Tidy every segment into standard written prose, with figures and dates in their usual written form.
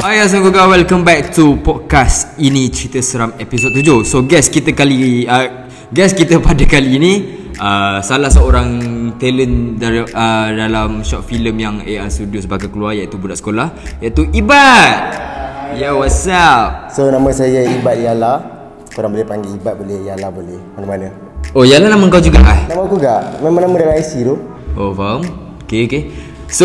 Hai, assalamualaikum, welcome back to podcast Ini Cerita Seram episod 7. So guest kita pada kali ini salah seorang talent dari, dalam short film yang AR Studios bakal keluar, iaitu budak sekolah, iaitu Ibad. Yo, what's up? So nama saya Ibad Yala. Korang boleh panggil Ibad, boleh Yala, boleh mana-mana. Oh, Yala nama kau juga? Nama aku juga. Memang nama dalam IC tu. Oh, faham. Okay. So,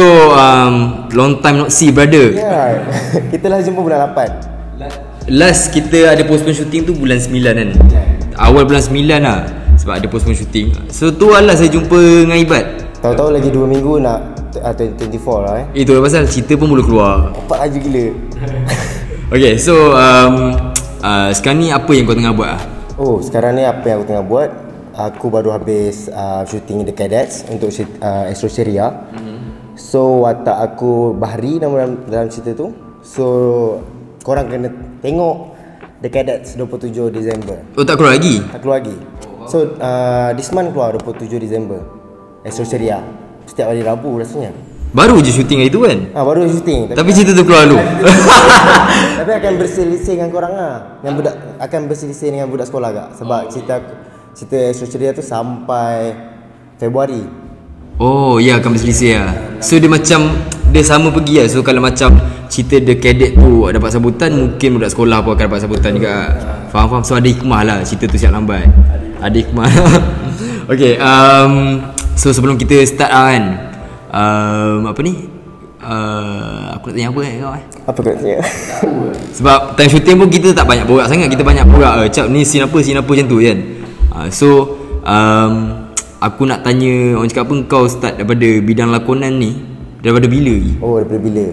long time not see, brother. Ya, kita lah jumpa bulan 8. Last kita ada postpone shooting tu bulan 9 kan? Awal bulan 9 lah, sebab ada postpone shooting. So tu lah saya jumpa dengan Ibad. Tahu-tahu lagi 2 minggu nak 24 lah Itu pasal cerita pun mula keluar. Cepat laju gila. Okay, so sekarang ni apa yang kau tengah buat lah? Oh, sekarang ni apa yang aku tengah buat? Aku baru habis shooting The Cadets untuk Astro Syria. So watak aku Bahri dalam cerita tu. So korang kena tengok The Cadets 27 Disember. Oh, tak keluar lagi? Tak keluar lagi. So this month keluar 27 Disember Astro Syria. Setiap hari Rabu rasanya. Baru je shooting hari tu kan? Baru shooting. Tapi cerita tu keluar dulu. Tapi akan berselisih dengan korang lah. Akan berselisih dengan budak sekolah agak. Sebab cerita Astro Syria tu sampai Februari. Oh ya, akan berselisih lah. So dia macam dia sama pergi lah. So kalau macam cerita The Cadet tu dapat sambutan, mungkin budak sekolah pun akan dapat sambutan juga. Faham. So ada hikmah lah cerita tu siap lambat. Ada hikmah. Okay, so sebelum kita start lah kan, apa ni, aku nak tanya apa kan kau? Apa kau nak tanya? Sebab time shooting pun kita tak banyak borak sangat. Kita banyak borak cap ni scene apa macam tu kan. So aku nak tanya, orang cakap apa, kau start daripada bidang lakonan ni daripada bila lagi? Oh, daripada bila?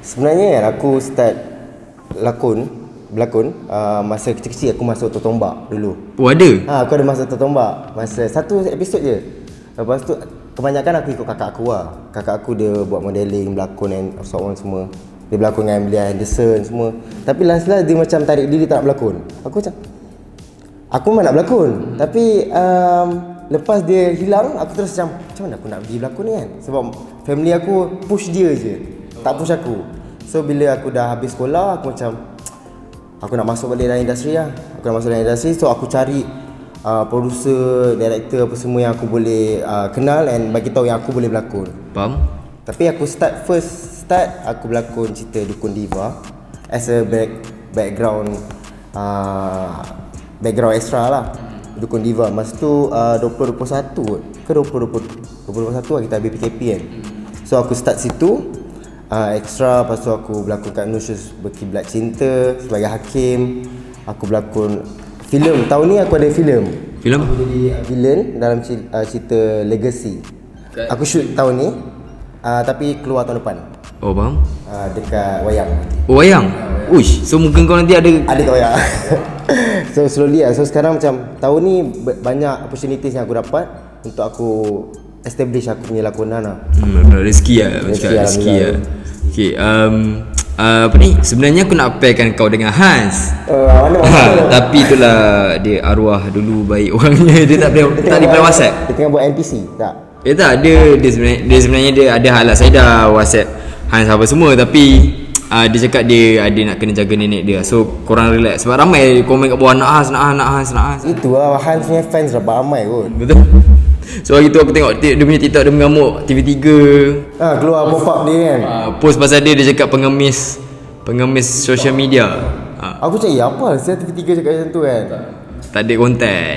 Sebenarnya kan aku start berlakon masa kecil-kecil. Aku masuk Totombak dulu. Oh, ada? Aku ada masuk Totombak. Masa satu episod je. Lepas tu kebanyakan aku ikut kakak aku lah. Kakak aku dia buat modeling, berlakon and so on semua. Dia berlakon dengan Belia Henderson semua. Tapi last dia macam tarik diri tak nak berlakon. Aku memang nak berlakon. Tapi lepas dia hilang, aku terus macam mana aku nak pergi berlakon ni kan. Sebab family aku push dia je, tak push aku. So bila aku dah habis sekolah, aku macam aku nak masuk balik dalam industri lah. Aku nak masuk dalam industri. So aku cari producer, director apa semua yang aku boleh kenal and bagi tahu yang aku boleh berlakon. Faham? Tapi aku start aku berlakon cerita Dukun Diva as a background extra lah. Dukun Diva masa tu 2021 ke 2021 lah kita habis PKP kan. So aku start situ extra. Lepas tu aku berlakon kat Nusyus Berkiblat Cinta sebagai hakim. Aku berlakon filem. Tahun ni aku ada filem. Aku jadi villain dalam cerita Legacy. Aku shoot tahun ni tapi keluar tahun depan. Oh, faham? Dekat Wayang. Oh, Wayang? Uish, so mungkin kau nanti ada kat Wayang. So slowly lah. So sekarang macam tahun ni banyak opportunities yang aku dapat untuk aku establish aku punya lakonan lah. Rezeki lah. Rezeki lah. Okay, apa ni, sebenarnya aku nak pairkan kau dengan Hans. Tapi itulah, dia arwah dulu baik orangnya. Dia tak boleh WhatsApp. Dia tengah buat NPC tak? Tak, dia sebenarnya dia ada hal lah. Saya dah WhatsApp Hans apa semua, tapi dia cakap dia ada nak kena jaga nenek dia. So korang relax. Sebab ramai komen kat bawah nak Hans. Itu lah, Hans punya fans ramai kot. Betul. So hari tu aku tengok dia punya TikTok, dia mengamuk TV3. Keluar pop-up dia kan. Post pasal dia cakap pengemis social media. Aku cakap apa saya TV3 cakap macam tu kan. Tak ada konten.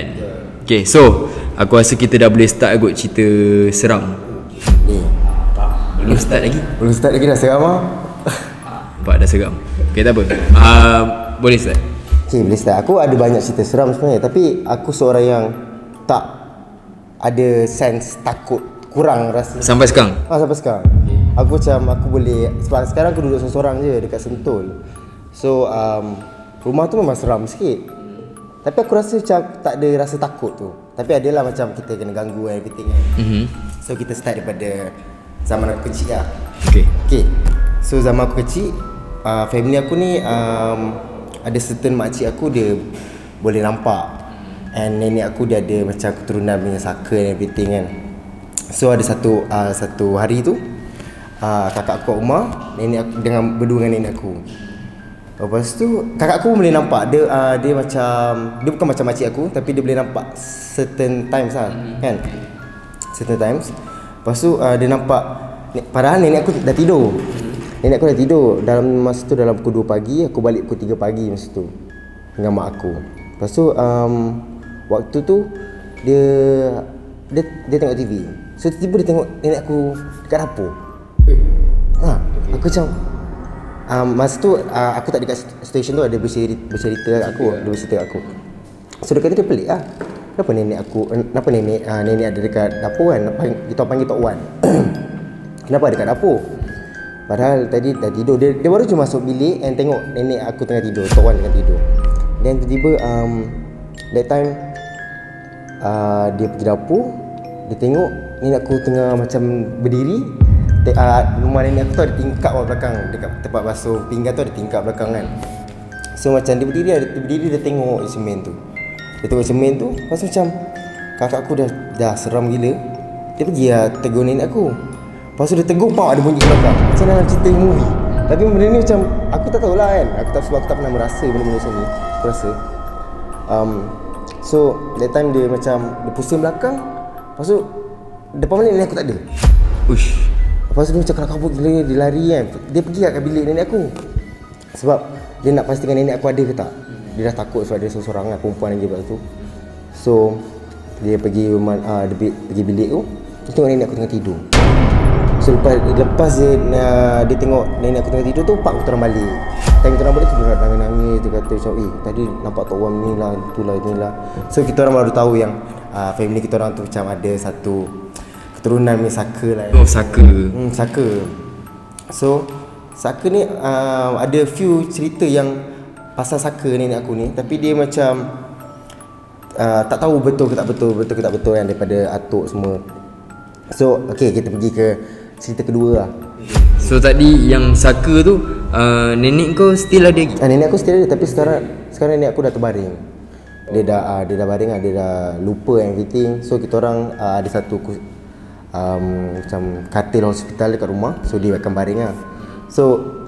Okay, so aku rasa kita dah boleh start kot cerita seram ni. Belum start lagi dah seram lah. Nampak dah seram. Okay, tak apa. Boleh start? Okay, boleh start. Aku ada banyak cerita seram sebenarnya. Tapi aku seorang yang tak ada sense takut, kurang rasa. Sampai sekarang? Sampai sekarang. Aku macam aku boleh. Sebab sekarang aku duduk seorang je dekat Sentul. So rumah tu memang seram sikit. Tapi aku rasa macam tak ada rasa takut tu. Tapi adalah macam kita kena ganggu and everything kan. So kita start daripada zaman aku kecil lah. Okay. So zaman aku kecil, family aku ni ada certain makcik aku dia boleh nampak. And nenek aku dia ada macam keturunan punya saka and everything kan. So ada satu hari tu kakak aku kat rumah, nenek aku, dengan berdua dengan nenek aku. Lepas tu kakak aku boleh nampak dia macam, dia bukan macam makcik aku, tapi dia boleh nampak certain times lah, kan, certain times. Lepas tu dia nampak, padahal nenek aku dah tidur. Nenek aku dah tidur. Dalam masa tu dalam pukul 2 pagi, aku balik pukul 3 pagi masa tu dengan mak aku. Lepas tu waktu tu dia tengok TV. So tiba-tiba dia tengok nenek aku dekat dapur. Aku macam masa tu aku tak dekat station tu, ada bercerita kat aku. Dia bercerita kat aku. So dia kata dia pelik lah. Kenapa nenek ada dekat dapur kan? Kita panggil Tok Wan. Kenapa ada dekat dapur? Padahal tadi dah tidur. Dia baru je masuk bilik and tengok nenek aku tengah tidur, Tok Wan tengah tidur. Dan tiba-tiba that time dia pergi dapur. Dia tengok nenek aku tengah macam berdiri. Rumah nenek aku tu ada tingkap belakang. Dekat tempat basuh pinggan tu ada tingkap belakang kan. So macam dia berdiri dia tengok semen tu. Dia tengok semen tu. Lepas tu macam kakak aku dah seram gila. Dia pergi tegur nenek aku. Lepas tu dia tegur, ada bunyi kat belakang. Macam dalam cerita movie. Tapi benda ni macam aku tak tahulah kan. Sebab aku tak pernah merasa benda-benda macam ni. Aku rasa so that time dia macam dia pusing belakang. Lepas tu depan balik nenek aku tak ada. Uish. Lepas tu dia macam kalau kabut gila, dia lari kan. Dia pergi kat bilik nenek aku. Sebab dia nak pastikan nenek aku ada ke tak. Dia dah takut sebab dia seorang kan, perempuan lagi waktu tu. So dia pergi rumah, dia pergi bilik tu. Dia tengok nenek aku tengah tidur. So lepas dia tengok nenek aku tengah tidur tu, pak aku terang balik. Time kita orang balik tu dia nangis. Dia kata macam tadi nampak Tok Wan ni lah, itulah inilah. So kita orang baru tahu yang family kita orang tu macam ada satu keturunan ni Saka lah. Oh, Saka. Saka. So Saka ni ada few cerita yang pasal Saka nenek aku ni, tapi dia macam tak tahu betul ke tak betul kan daripada atuk semua. So okey, kita pergi ke cerita kedua lah. So tadi yang Saka tu nenek kau still ada lagi? Nenek aku still ada, tapi sekarang nenek aku dah terbaring. Dia dah baring lah, dia dah lupa everything. So kita orang ada satu macam katil hospital dekat rumah. So dia akan baring lah. So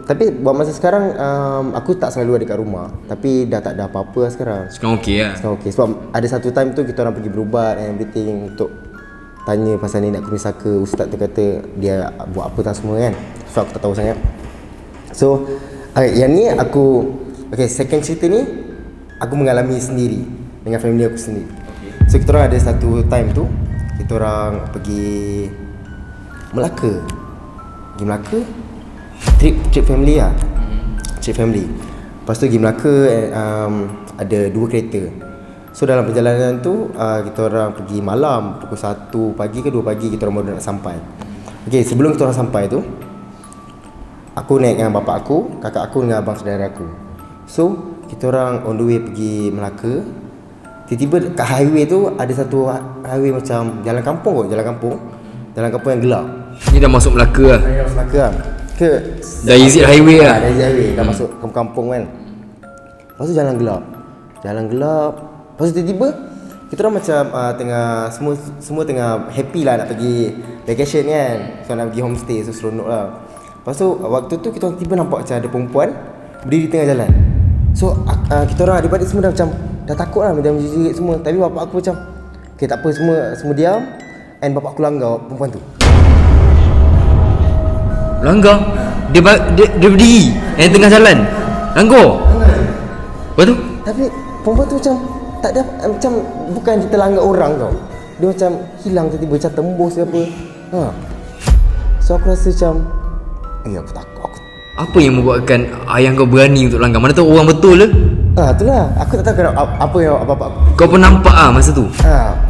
tapi buat masa sekarang aku tak selalu ada kat rumah. Tapi dah tak ada apa-apa lah sekarang. Sekarang okey lah. Sekarang okey. Sebab ada satu time tu kita orang pergi berubat and everything untuk tanya pasal nenek aku ni Saka. Ustaz tu kata dia buat apa tak semua kan. So aku tak tahu sangat. So yang ni aku second cerita ni aku mengalami sendiri dengan family aku sendiri. So kita orang ada satu time tu kita orang pergi Melaka. Trip family lah. Trip family. Lepas tu pergi Melaka ada 2 kereta. So dalam perjalanan tu kita orang pergi malam pukul 1 pagi ke 2 pagi kita orang baru nak sampai. Okey, sebelum kita orang sampai tu aku naik dengan bapak aku, kakak aku dengan abang saudara aku. So kita orang on the way pergi Melaka. Tiba-tiba kat highway tu ada satu highway macam jalan kampung yang gelap. Ni dah masuk Melaka lah. Dah masuk Melaka lah. Dah exit highway lah. Dah exit highway, dah masuk kampung kan. Lepas tu jalan gelap. Lepas tu tiba-tiba kita orang macam tengah semua tengah happy lah nak pergi vacation kan. So nak pergi homestay, so seronok lah. Lepas tu waktu tu kita orang tiba nampak macam ada perempuan berdiri di tengah jalan. So kita orang adik-adik semua dah macam dah takut lah, macam menjerit semua. Tapi bapak aku macam okay, tak apa, semua diam. And bapak aku langgar perempuan tu. Langgar? Dia berdiri tengah jalan. Langgar? Lepas tu? Tapi perempuan tu macam tak ada, macam bukan kita langgar orang tau. Dia macam hilang tiba-tiba, macam tembus ke apa. So aku rasa macam aku takut. Apa yang membuatkan ayah kau berani untuk langgar? Mana tahu orang betul ke? Itulah. Aku tak tahu kenapa apa yang bapak aku. Kau pun nampak masa tu?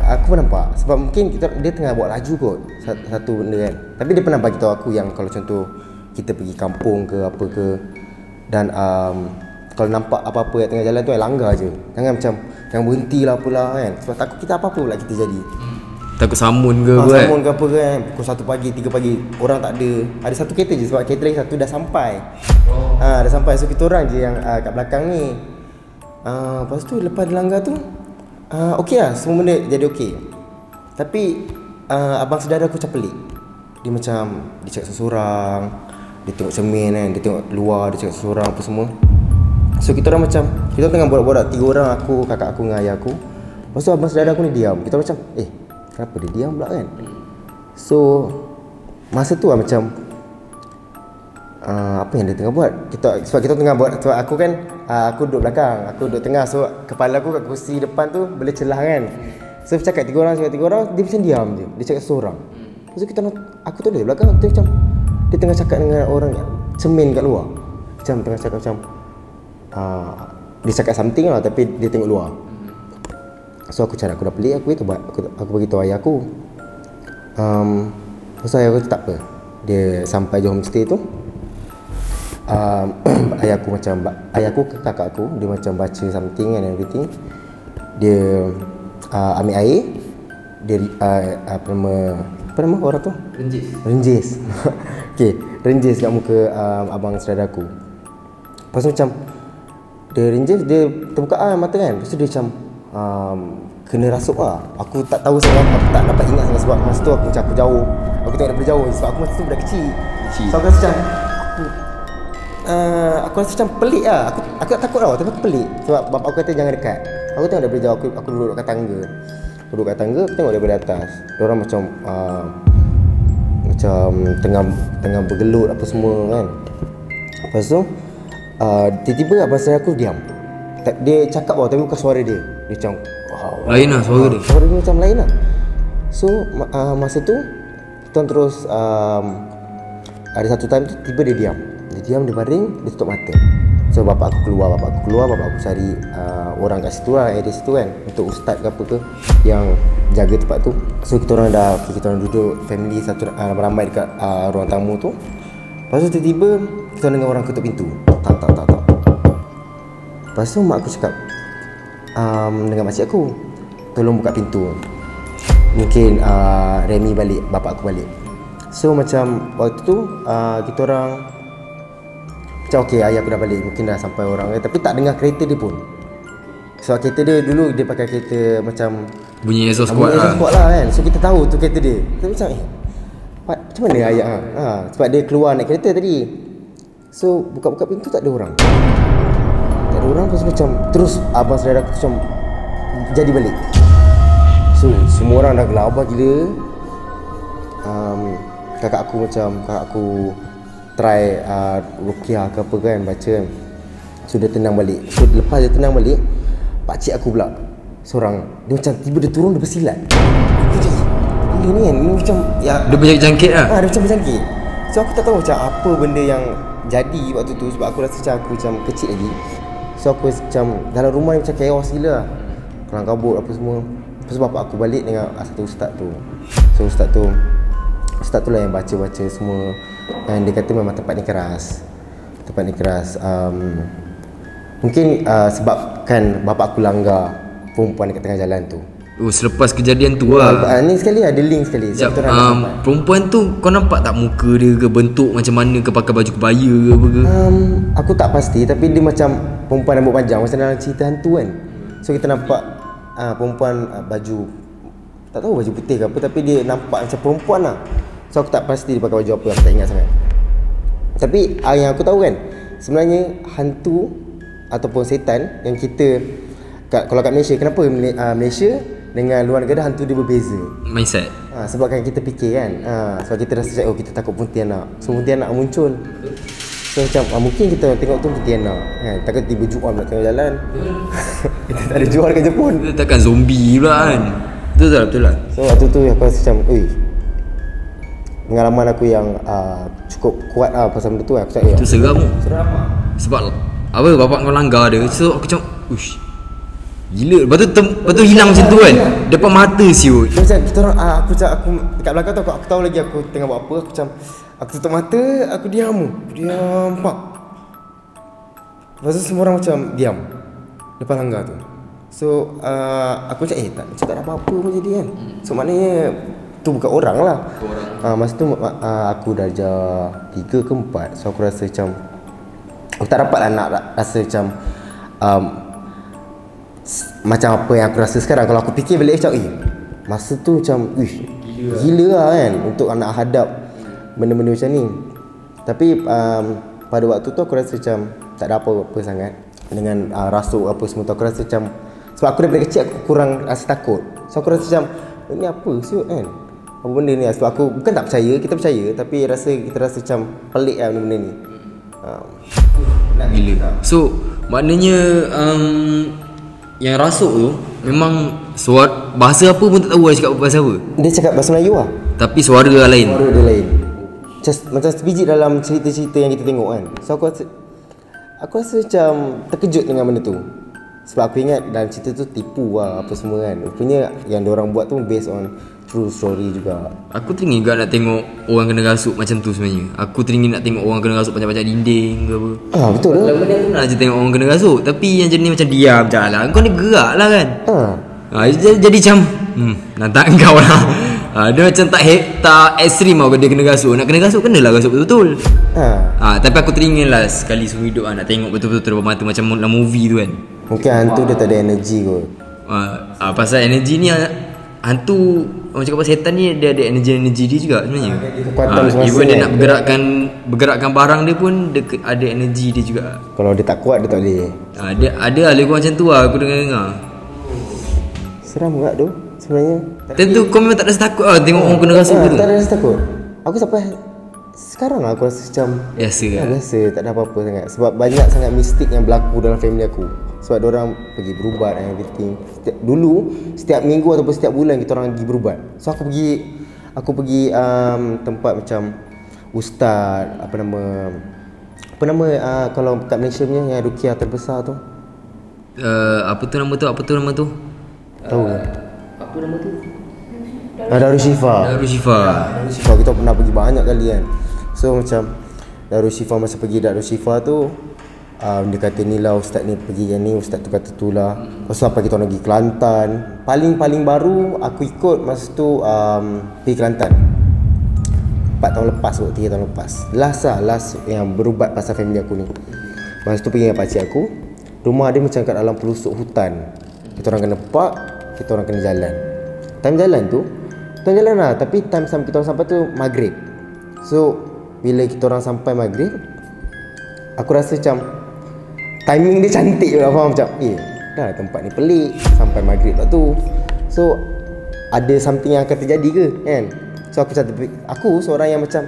Aku pun nampak. Sebab mungkin dia tengah buat laju kot satu benda kan. Tapi dia pernah bagi tahu aku yang kalau contoh kita pergi kampung ke apa ke, dan kalau nampak apa-apa yang tengah jalan tu langgar je. Jangan berhenti lah pula kan. Sebab takut kita apa-apa pula kita jadi. Takut samun ke samun ke apa kan. Pukul 1 pagi, 3 pagi orang tak ada. Ada satu kereta je sebab kereta lagi satu dah sampai. Dah sampai. So kita orang je yang kat belakang ni. Lepas tu lepas dia langgar tu okey lah, semua benda jadi okey. Tapi abang saudara aku macam pelik. dia macam dia cakap seorang, dia tengok cermin kan, dia tengok luar, dia cakap seorang apa semua. So kita orang macam, kita tengah borak-borak 3 orang, aku, kakak aku dengan ayah aku. Lepas tu abang saudara aku ni diam. Kita macam, kenapa dia diam pula kan? So masa tu lah macam apa yang dia tengah buat? Sebab kita tengah buat, sebab aku kan aku duduk belakang, aku duduk tengah, so kepala aku kat kursi depan tu boleh celah kan. So cakap 3 orang, dia macam diam je. Dia cakap seorang. Lepas tu aku tu di belakang, aku macam dia tengah cakap dengan orang cermin kat luar. Macam tengah cakap macam dia cakap something lah, tapi dia tengok luar. So aku cakap aku dah pelik, aku beritahu ayah aku. Lepas tu ayah aku tu tak apa. Dia sampai je homestay tu, ayah aku ke kakak aku, dia macam baca something and everything. Dia ambil air, dia apa nama orang tu? Renjis. Okey, renjis kat muka abang saudara aku. Lepas tu macam dia renjis, dia terbuka mata kan. Lepas tu dia macam kena rasuk lah. Aku tak tahu sangat, aku tak dapat ingat sangat sebab masa tu aku jauh. Aku tengok daripada jauh sebab aku masa tu budak kecil. So aku rasa macam aku rasa macam pelik lah. Aku tak takut tau, tapi aku pelik sebab bapak aku kata jangan dekat. Aku tengok daripada jauh, aku duduk kat tangga. Aku duduk kat tangga, aku tengok daripada atas. Diorang macam tengah bergelut apa semua kan. Lepas tu tiba-tiba abang saya aku diam. Dia cakap tapi bukan suara dia. Dia macam lain lah suara dia. Suara dia macam lain lah. So masa tu kita terus ada satu time tu tiba dia diam. Dia baring, dia tutup mata. So bapak aku keluar, bapak aku cari orang kat situ lah, area situ kan, untuk ustaz ke apa ke yang jaga tempat tu. So kita orang duduk family satu ramai dekat ruang tamu tu. Lepas tu tiba-tiba kita dengar orang ketuk pintu. Tak. Lepas tu mak aku cakap dengan makcik aku, tolong buka pintu. Mungkin Remy balik, bapak aku balik. So macam waktu tu kita orang macam okey, ayah aku dah balik, mungkin dah sampai orang, tapi tak dengar kereta dia pun. Sebab kereta dia dulu dia pakai kereta macam bunyi exhaust kuat lah kan. So kita tahu tu kereta dia. Kita macam macam mana ayah sebab dia keluar naik kereta tadi. So buka-buka pintu tak ada orang. Lepas macam terus abang saudara aku macam jadi balik. So semua orang dah gelabah gila. Kakak aku try ruqyah ke apa kan, baca kan. So dia tenang balik. So lepas dia tenang balik, pakcik aku pula seorang, dia macam tiba dia turun, dia bersilat. Ini kan, ini macam dia berjangkit lah. Dia macam berjangkit. So aku tak tahu macam apa benda yang jadi waktu tu, sebab aku rasa macam aku macam kecil lagi. So aku macam dalam rumah ni macam chaos gila lah, kelang kabut apa semua. Lepas tu bapak aku balik dengan satu ustaz tu. So ustaz tu lah yang baca-baca semua. Dan dia kata memang tempat ni keras. Mungkin sebab kan bapak aku langgar perempuan dekat tengah jalan tu. Selepas kejadian tu lah. Ni sekali ada link sekali. Perempuan tu kau nampak tak muka dia ke, bentuk macam mana ke, pakai baju kebaya ke apa ke? Aku tak pasti, tapi dia macam perempuan rambut panjang macam dalam cerita hantu kan. So kita nampak perempuan baju, tak tahu baju putih ke apa, tapi dia nampak macam perempuan lah. So aku tak pasti dia pakai baju apa, aku tak ingat sangat. Tapi yang aku tahu kan, sebenarnya hantu ataupun setan yang kita kalau kat Malaysia, kenapa Malaysia dengan luar negara hantu dia berbeza mindset? Sebab kan kita fikir kan, sebab kita rasa kita takut Pontianak. So Pontianak muncul. So macam mungkin kita tengok tu Pontianak kan, takut tiba jual nak tengok jalan. Kita tak ada jual kat Jepun. Kita takkan zombie pula kan. Betul lah. So waktu tu aku rasa macam pengalaman aku yang cukup kuat pasal benda tu. Aku cakap itu seram. Sebab apa, bapak kau langgar dia. So aku macam gila. Lepas tu hilang macam tu kan, depan mata siut. Macam kita orang aku dekat belakang tu aku tahu lagi aku tengah buat apa. Aku tutup mata, aku diam pak. Lepas tu semua orang macam diam depan langgar tu. So aku macam tak ada apa-apa pun jadi kan. So maknanya tu bukan orang lah. Masa tu aku darjah 3 ke 4. So aku rasa macam aku tak dapat lah nak rasa macam macam apa yang aku rasa sekarang. Kalau aku fikir balik macam masa tu macam gila lah kan, untuk nak hadap benda-benda macam ni. Tapi pada waktu tu aku rasa macam tak ada apa-apa sangat dengan rasuk apa semua tu. Aku rasa macam sebab aku daripada kecil aku kurang rasa takut. So aku rasa macam ni apa siut kan, apa benda ni. Sebab aku bukan tak percaya, kita percaya, tapi kita rasa macam pelik lah benda-benda ni. Gila. So maknanya yang rasuk tu memang bahasa apa pun tak tahu dia cakap bahasa apa. Dia cakap bahasa Melayu lah, tapi suara lain. suara dia lain. Macam sebiji dalam cerita-cerita yang kita tengok kan. So aku rasa macam terkejut dengan benda tu. Sebab aku ingat dalam cerita tu tipu lah apa semua kan. Rupanya yang diorang buat tu based on true story juga. Aku teringin juga nak tengok orang kena rasuk macam tu sebenarnya. Aku teringin nak tengok orang kena rasuk macam-macam dinding ke apa. Betul lah. Lagu ni aku nak je tengok orang kena rasuk. Tapi yang jenis macam diam jalan, kau ni gerak lah kan. Jadi macam nantak kau lah. Dia macam tak ekstrim lah dia kena rasuk. Nak kena rasuk kenalah rasuk betul-betul. Tapi aku teringin lah sekali seumur hidup nak tengok betul-betul depan mata macam dalam movie tu kan. Mungkin hantu dia tak ada energi kot. Pasal energi ni hantu, orang cakap pasal setan ni dia ada energi dia juga sebenarnya. Kekuatan semasa. Even dia nak bergerakkan barang dia pun dia ada energi dia juga. Kalau dia tak kuat dia tak boleh. Dia ada lah lebih kurang macam tu lah aku dengar. Seram juga tu sebenarnya. Tentu kau memang tak rasa takut lah tengok orang kena rasuk tu. Tak ada rasa takut. Aku sampai sekarang lah aku rasa macam biasa lah. Biasa, tak ada apa-apa sangat. Sebab banyak sangat mistik yang berlaku dalam family aku. Sebab diorang pergi berubat and everything. Setiap minggu ataupun setiap bulan kita orang pergi berubat. So aku pergi tempat macam ustaz, apa nama kalau kat Malaysia punya yang rukiah terbesar tu. Apa tu nama tu? Tahu ke? Apa nama tu? Darul Shifa. Darul Shifa kita pernah pergi banyak kali kan. So macam Darul Shifa, masa pergi Darul Shifa tu dia kata ni lah ustaz ni pergi yang ni, ustaz tu kata tu lah. Lepas tu apa kita orang pergi Kelantan. Paling baru aku ikut masa tu pergi Kelantan 4 tahun lepas kot, 3 tahun lepas. Last yang berubat pasal family aku ni. Masa tu pergi dengan pakcik aku. Rumah dia macam kat dalam pelusuk hutan. Kita orang kena park, kita orang kena jalan. Time jalan lah, tapi time kita orang sampai tu maghrib. So bila kita orang sampai maghrib, aku rasa macam timing dia cantik lah, faham macam dah tempat ni pelik sampai maghrib lah tu. So ada something yang akan terjadi ke kan. So aku seorang yang macam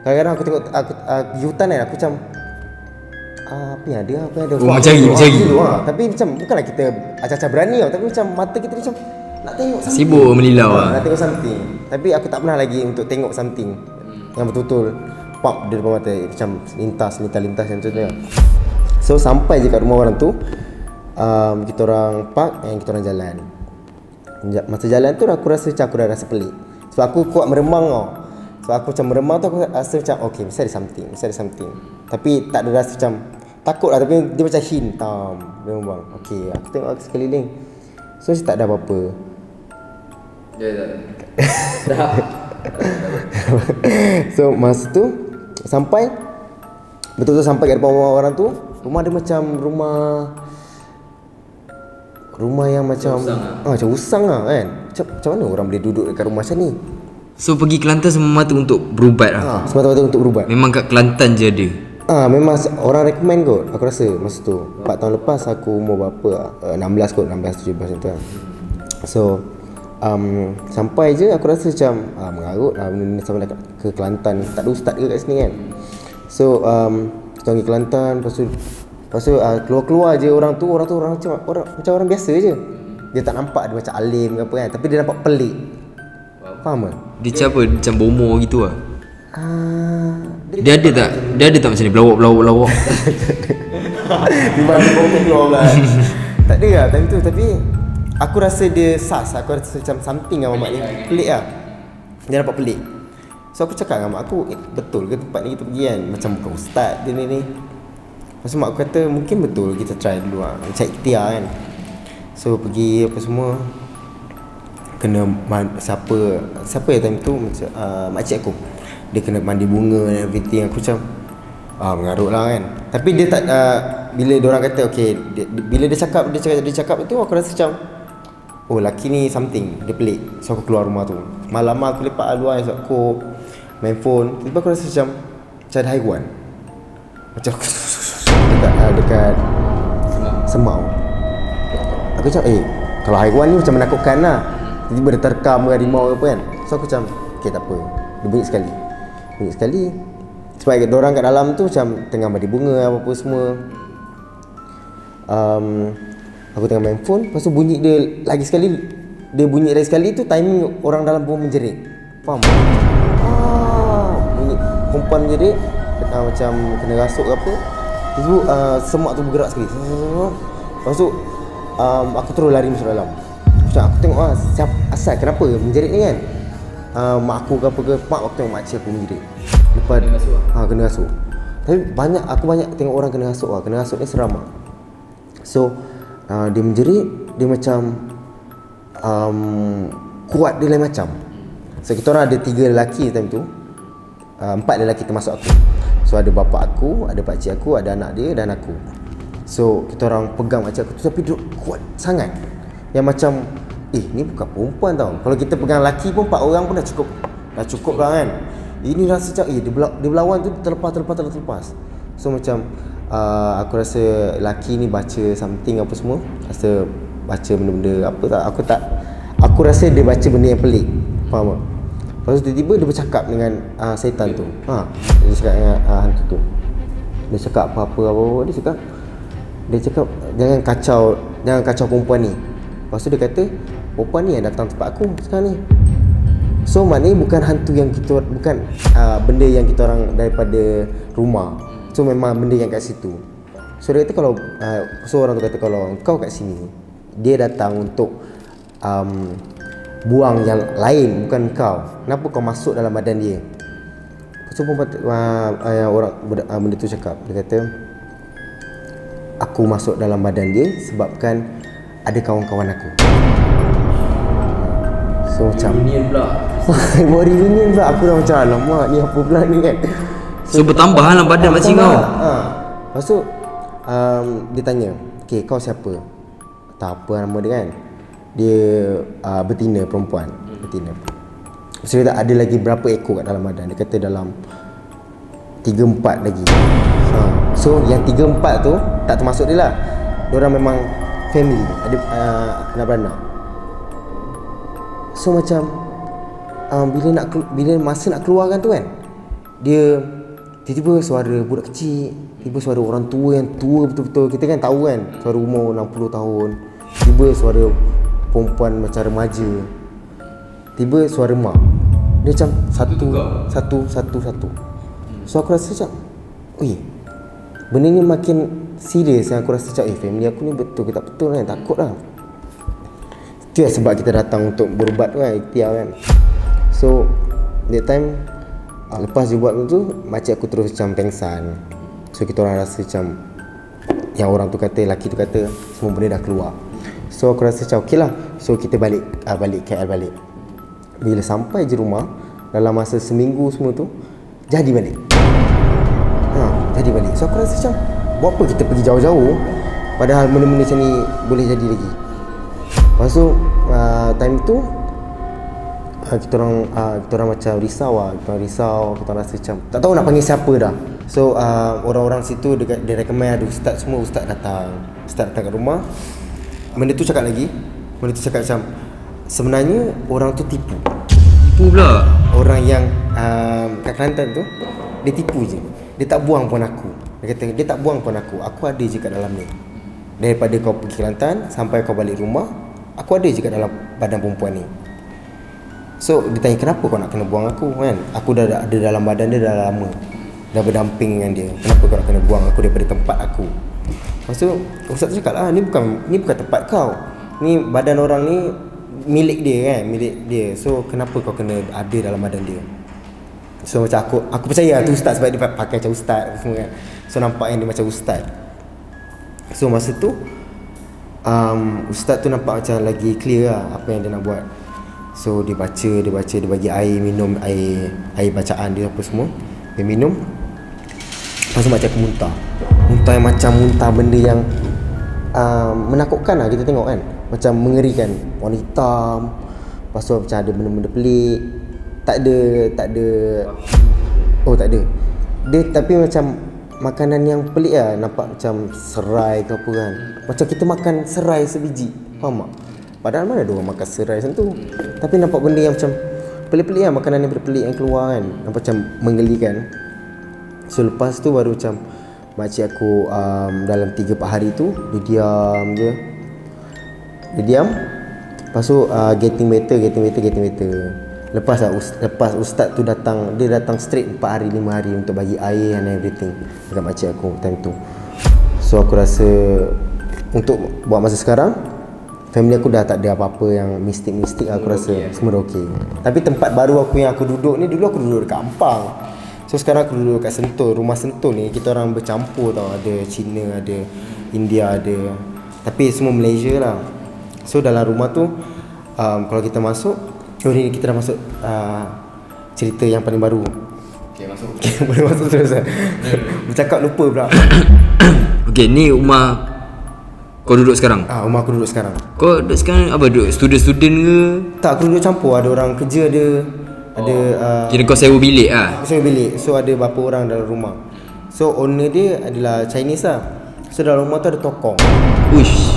kadang-kadang aku tengok di hutan kan, aku macam apa yang ada mencari tapi macam bukanlah kita acah-acah berani tau, tapi macam mata kita macam nak tengok something, sibuk melilau nak tengok something. Tapi aku tak pernah lagi untuk tengok something yang betul-betul pop di depan mata, macam lintas macam tu lah. So sampai je kat rumah orang tu, kita orang park and kita orang jalan. Masa jalan tu aku rasa macam aku dah rasa pelik. Sebab aku kuat meremang tau. Sebab aku macam meremang tu aku rasa macam okay, mesti ada something. Tapi tak ada rasa macam takut lah, tapi dia macam hint dia memang okay, aku tengok sekeliling. So macam tak ada apa-apa. Dah. So masa tu sampai betul-betul sampai kat depan rumah orang tu. Rumah dia macam rumah yang macam macam usang lah kan. Macam mana orang boleh duduk dekat rumah macam ni. So pergi Kelantan semata-mata untuk berubat lah. Semata-mata untuk berubat. Memang kat Kelantan je ada. Memang orang recommend kot. Aku rasa masa tu 4 tahun lepas aku umur berapa 16 kot, 16 17 macam tu kan. So sampai je aku rasa macam mengarut lah benda sampai dekat ke Kelantan. Tak ada ustaz ke kat sini kan. So kita pergi Kelantan. Lepas tu keluar-keluar je orang macam orang biasa je. Dia tak nampak dia macam alim ke apa kan, tapi dia nampak pelik. Faham tak? Dia macam bomo gitu lah. Dia ada tak macam ni pelawak? Di mana bomo keluar pula. Tak ada lah time tu, tapi aku rasa dia aku rasa macam something dengan mamak ni pelik lah. Dia nampak pelik. So aku cakap dengan mak aku, betul ke tempat ni kita pergi kan? Macam bukan ustaz dia ni. Lepas tu mak aku kata mungkin betul, kita try dulu lah, macam ikhtiar kan. So pergi apa semua, kena siapa ya time tu makcik aku, dia kena mandi bunga dan everything. Aku macam mengarut lah kan. Tapi dia tak bila diorang kata okay, bila dia cakap itu, aku rasa macam laki ni something, dia pelik. So aku keluar rumah tu malam aku lepak luar. So aku main phone. Tiba aku rasa macam ada haiwan. Macam dekat semau. Aku macam kalau haiwan ni macam menakutkan lah. Tiba-tiba dia terkam ke harimau ke apa kan. So aku macam okay tak apa. Dia bunyi sekali. Sebab diorang kat dalam tu macam tengah mandi bunga apa-apa semua. Aku tengah main phone. Lepas tu bunyi dia lagi sekali. Dia bunyi lagi sekali tu timing orang dalam pun menjerit. Faham? Bunyi perempuan menjerit. Macam kena rasuk ke apa. Tiba-tiba semak tu bergerak sekali. Lepas tu aku terus lari masuk dalam. Macam aku tengok siapa asal kenapa menjerit ni kan. Mak aku ke apa ke, aku tengok makcik aku menjerit. Lepas kena rasuk. Tapi aku banyak tengok orang kena rasuk lah. Kena rasuk ni seram lah. So dia menjerit, dia macam kuat dia lain macam. So kita orang ada 3 lelaki time tu. 4 lelaki termasuk aku. So ada bapa aku, ada pakcik aku, ada anak dia dan aku. So kita orang pegang makcik aku tu tapi dia kuat sangat. Yang macam ni bukan perempuan tau. Kalau kita pegang lelaki pun 4 orang pun dah cukup lah kan. Ini rasa macam dia berlawan tu terlepas. So macam aku rasa lelaki ni baca something apa semua. Rasa baca benda-benda apa tak. Aku rasa dia baca benda yang pelik. Faham tak? Lepas tu tiba-tiba dia bercakap dengan setan tu. Dia cakap dengan hantu tu. Dia cakap apa-apa. Dia cakap jangan kacau perempuan ni. Lepas tu dia kata perempuan ni yang datang tempat aku sekarang ni. So maknanya bukan hantu yang bukan benda yang kita orang daripada rumah. So memang benda yang kat situ. So dia kata orang tu kata kalau kau kat sini, dia datang untuk buang yang lain, bukan kau. Kenapa kau masuk dalam badan dia? So benda tu cakap, dia kata aku masuk dalam badan dia sebabkan ada kawan-kawan aku. So macam reunion pula. Reunion pula. Aku dah macam alamak ni apa pula ni kan. So bertambah dalam badan makcik kau. Lepas tu dia tanya, okay kau siapa? Tak apa nama dia kan. Dia betina, perempuan. Betina. So dia ada lagi berapa ekor kat dalam badan. Dia kata dalam 3-4 lagi. So yang 3-4 tu tak termasuk dia lah. Diorang memang family, ada anak beranak. So macam bila masa nak keluarkan tu kan, dia tiba-tiba suara budak kecil, tiba suara orang tua yang tua betul-betul. Kita kan tahu kan, suara umur 60 tahun. Tiba suara perempuan macam remaja. Tiba suara mak. Dia macam satu. So aku rasa macam benda ni makin serius. Aku rasa macam family aku ni betul ke tak betul kan. Takut lah. Itu lah sebab kita datang untuk berubat tu kan, ikhtiar kan. So that time lepas dia buat tu, makcik aku terus macam pengsan. So kita orang rasa macam yang orang tu kata, lelaki tu kata semua benda dah keluar. So aku rasa macam okey lah. So kita balik KL balik. Bila sampai je rumah, dalam masa seminggu semua tu jadi balik. So aku rasa macam buat apa kita pergi jauh-jauh padahal benda-benda macam ni boleh jadi lagi. Lepas tu time tu kita orang macam risau lah. Kita rasa macam tak tahu nak panggil siapa dah. So orang-orang situ dia recommend ada ustaz semua. Ustaz datang kat rumah. Benda tu cakap macam sebenarnya orang tu tipu pula. Orang yang kat Kelantan tu dia tipu je. Dia tak buang pun aku. Dia kata dia tak buang pun aku. Aku ada je kat dalam ni. Daripada kau pergi Kelantan sampai kau balik rumah, aku ada je kat dalam badan perempuan ni. So dia tanya kenapa kau nak kena buang aku kan. Aku dah ada dalam badan dia dah lama. Dah berdamping dengan dia. Kenapa kau nak kena buang aku daripada tempat aku? Lepas tu ustaz tu cakap lah, ni bukan tempat kau. Ni badan orang ni milik dia kan, milik dia. So kenapa kau kena ada dalam badan dia? So macam aku percaya tu ustaz sebab dia pakai macam ustaz semua kan. So nampak yang dia macam ustaz. So masa tu ustaz tu nampak macam lagi clear lah apa yang dia nak buat. So dia baca, dia bagi air minum, air bacaan dia apa semua. Dia minum. Lepas tu macam aku muntah yang macam muntah benda yang menakutkan lah kita tengok kan. Macam mengerikan, warna hitam. Lepas tu macam ada benda-benda pelik. tak ada. Oh tak ada. Dia tapi macam makanan yang pelik lah. Nampak macam serai ke apa kan. Macam kita makan serai sebiji. Faham tak? Padahal mana ada orang makan serai macam tu. Tapi nampak benda yang macam pelik-pelik lah. Makanan yang pelik yang keluar kan. Nampak macam menggelikan. So lepas tu baru macam makcik aku dalam 3-4 hari tu dia diam je. Dia diam. Lepas tu getting better. Lepas ustaz tu datang, dia datang straight 4 hari 5 hari untuk bagi air and everything dekat makcik aku time tu. So aku rasa untuk buat masa sekarang family aku dah tak ada apa-apa yang mistik-mistik. Aku rasa semua dah okey. Tapi tempat baru aku yang aku duduk ni, dulu aku duduk dekat Ampang. So sekarang aku duduk kat Sentul. Rumah Sentul ni kita orang bercampur tau. Ada Cina, ada India, ada, tapi semua Malaysia lah. So dalam rumah tu kalau kita masuk, ni kita dah masuk cerita yang paling baru. Okay, masuk. Boleh masuk terus lah. Bercakap lupa pula. Okay, ni rumah kau duduk sekarang? Rumah aku duduk sekarang. Kau duduk sekarang apa? Duduk student ke? Tak, aku duduk campur. Ada orang kerja, ada kira kau sewa bilik lah? Aku sewa bilik. So ada berapa orang dalam rumah. So owner dia adalah Chinese lah. So dalam rumah tu ada tokong. Uish.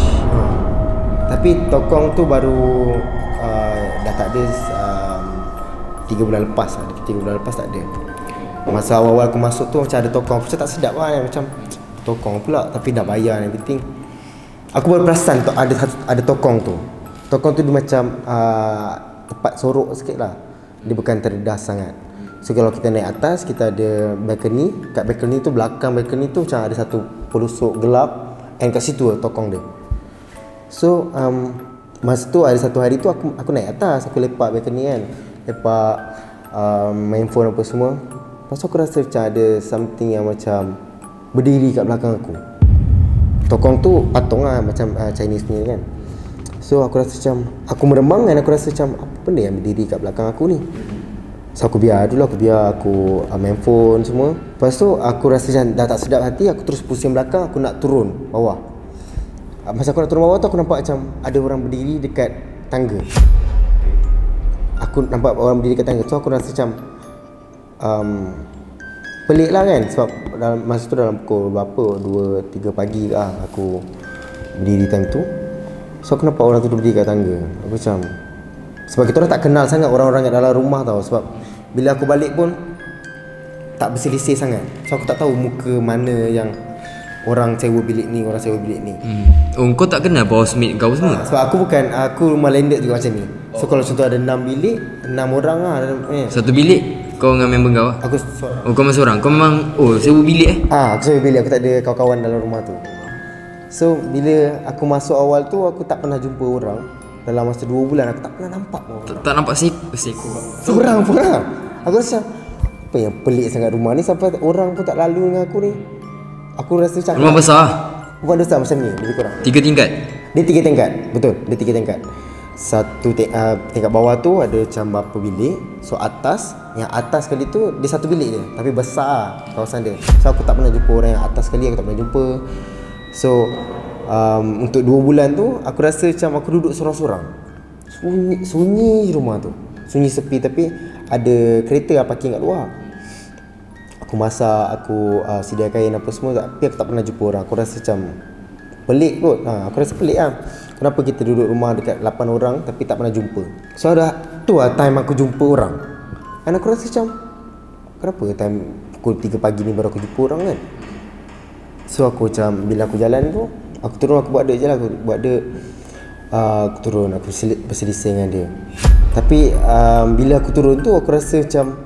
Tapi tokong tu baru dah tak ada 3 bulan lepas lah. 3 bulan lepas tak ada. Masa awal-awal aku masuk tu macam ada tokong. Aku macam tak sedap lah, macam tokong pula tapi dah bayar and everything. Aku baru perasan ada tokong tu. Tokong tu dia macam tempat sorok sikit lah. Dia bukan terdedah sangat. So kalau kita naik atas, kita ada balcony. Kat balcony tu, belakang balcony tu macam ada satu pelusuk gelap. And kat situ tokong dia. So masa tu ada satu hari tu aku naik atas. Aku lepak balcony kan. Lepak main phone apa semua. Lepas tu aku rasa macam ada something yang macam berdiri kat belakang aku. Tokong tu patung lah, macam Chinese punya kan. So aku rasa macam, aku meremang kan. Aku rasa macam apa benda yang berdiri kat belakang aku ni. So aku biar aku main phone semua. Lepas tu aku rasa macam dah tak sedap hati. Aku terus pusing belakang. Aku nak turun bawah. Masa aku nak turun bawah tu, aku nampak macam ada orang berdiri dekat tangga. Aku nampak orang berdiri dekat tangga. So aku rasa macam pelik lah kan. Sebab masa tu dalam pukul berapa, 2-3 pagi lah aku berdiri time tu. So aku nampak orang tu berdiri kat tangga. Aku macam, sebab kita orang tak kenal sangat orang-orang kat dalam rumah tau. Sebab bila aku balik pun tak berselisih sangat. So aku tak tahu muka mana yang orang sewa bilik ni, orang sewa bilik ni. Oh, kau tak kenal housemate kau semua? Sebab aku rumah landed juga macam ni. So kalau contoh ada 6 bilik, 6 orang lah. Satu bilik kau dengan member kau? Aku seorang. Oh, kau memang seorang? Kau memang sewa bilik aku sewa bilik. Aku tak ada kawan-kawan dalam rumah tu. So bila aku masuk awal tu, aku tak pernah jumpa orang. Dalam masa 2 bulan aku tak pernah nampak orang. Tak nampak seko? Seorang pun lah. Aku rasa apa yang pelik sangat rumah ni sampai orang pun tak lalu dengan aku ni. Aku rasa macam rumah besar? Bukan besar, macam ni, lebih kurang 3 tingkat? Dia 3 tingkat, betul. Dia 3 tingkat. Satu tingkat bawah tu ada macam berapa bilik. So yang atas sekali tu dia satu bilik je, tapi besar kawasan dia. So aku tak pernah jumpa orang yang atas sekali. Aku tak pernah jumpa. So untuk 2 bulan tu aku rasa macam aku duduk sorang-sorang. Sunyi rumah tu. Sunyi sepi, tapi ada kereta parking kat luar. Aku masak, aku sedia kain apa semua, tapi aku tak pernah jumpa orang. Aku rasa macam pelik kot. Aku rasa pelik lah. Kenapa kita duduk rumah dekat 8 orang tapi tak pernah jumpa. So tu lah time aku jumpa orang. Dan aku rasa macam, kenapa time pukul 3 pagi ni baru aku jumpa orang kan. So aku macam, bila aku jalan tu, aku turun, aku buat dek je lah. Aku buat dek, aku turun, aku berselisih dengan dia. Tapi bila aku turun tu, aku rasa macam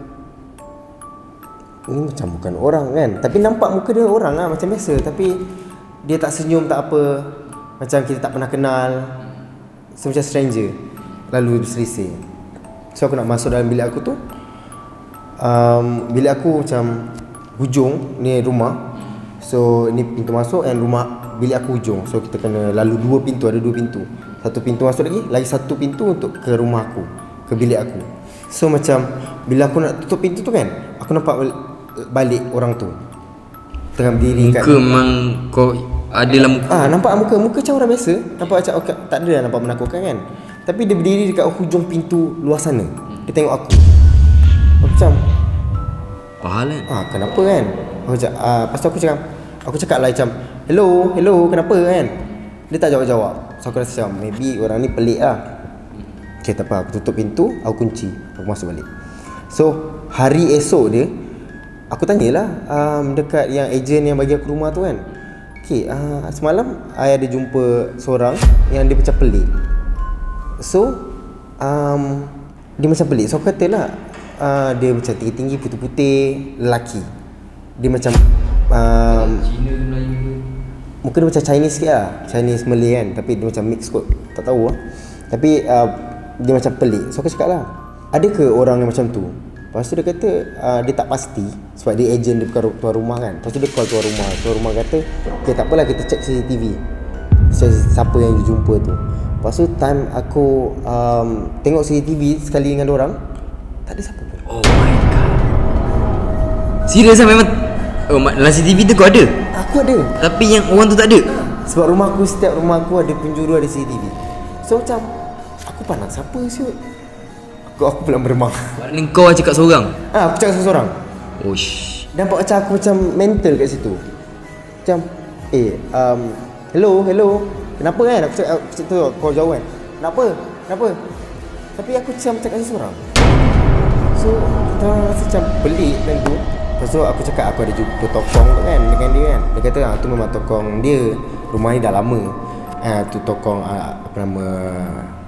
ini macam bukan orang kan. Tapi nampak muka dia orang lah, macam biasa. Tapi dia tak senyum, tak apa. Macam kita tak pernah kenal. So macam stranger. Lalu berselisih. So aku nak masuk dalam bilik aku tu. Bilik aku macam hujung ni rumah. So ni pintu masuk and rumah bilik aku hujung. So kita kena lalu 2 pintu, ada 2 pintu. Satu pintu masuk lagi satu pintu untuk ke rumah aku, ke bilik aku. So macam bila aku nak tutup pintu tu kan, aku nampak balik orang tu tengah berdiri kat muka. Memang kau ada dalam muka? Nampak muka macam orang biasa. Nampak macam okay, tak ada nampak menakutkan kan. Tapi dia berdiri dekat hujung pintu luar sana. Dia tengok aku. Aku macam Pahal kan? kenapa kan? Lepas tu aku cakap lah macam hello kenapa kan? Dia tak jawab. So aku rasa macam maybe orang ni pelik lah. Okay, tak apa, aku tutup pintu, aku kunci, aku masuk balik. So hari esok dia, aku tanyalah dekat yang ejen yang bagi aku rumah tu kan. Okay, semalam I ada jumpa seorang yang dia macam pelik. So dia macam pelik. So aku katalah dia macam tinggi-tinggi, putih-putih, lelaki. Dia macam Cina ke Melayu ke? muka dia macam Chinese sikit lah, Chinese Malay kan, tapi dia macam mix kot, tak tahu lah. Tapi dia macam pelik. So aku cakap lah, ada ke orang yang macam tu? Lepas tu dia kata dia tak pasti sebab dia ejen, dia bukan tuan rumah kan. Lepas tu dia call tuan rumah kata okay, tak apalah, kita check CCTV siapa yang dia jumpa tu. Lepas tu time aku tengok CCTV sekali dengan orang, tak ada siapa pun. Oh my god. Serius lah memang. Oh, dalam CCTV tu kau ada? Aku ada. Tapi yang orang tu tak ada? Sebab setiap rumah aku ada penjuru, ada CCTV. So macam aku pandang siapa siut. Aku pula meremang. Maknanya kau cakap seorang? Aku cakap seorang. Oh shh. Nampak macam aku macam mental kat situ. Macam hello. Kenapa kan? Aku cakap tu kau jawab kan. Kenapa? Tapi aku macam cakap seorang. So kita rasa macam pelik tentu. Lepas tu aku cakap aku ada jumpa tokong tu kan dengan dia kan. Dia kata tu memang tokong dia. Rumah ni dah lama. Tu tokong apa nama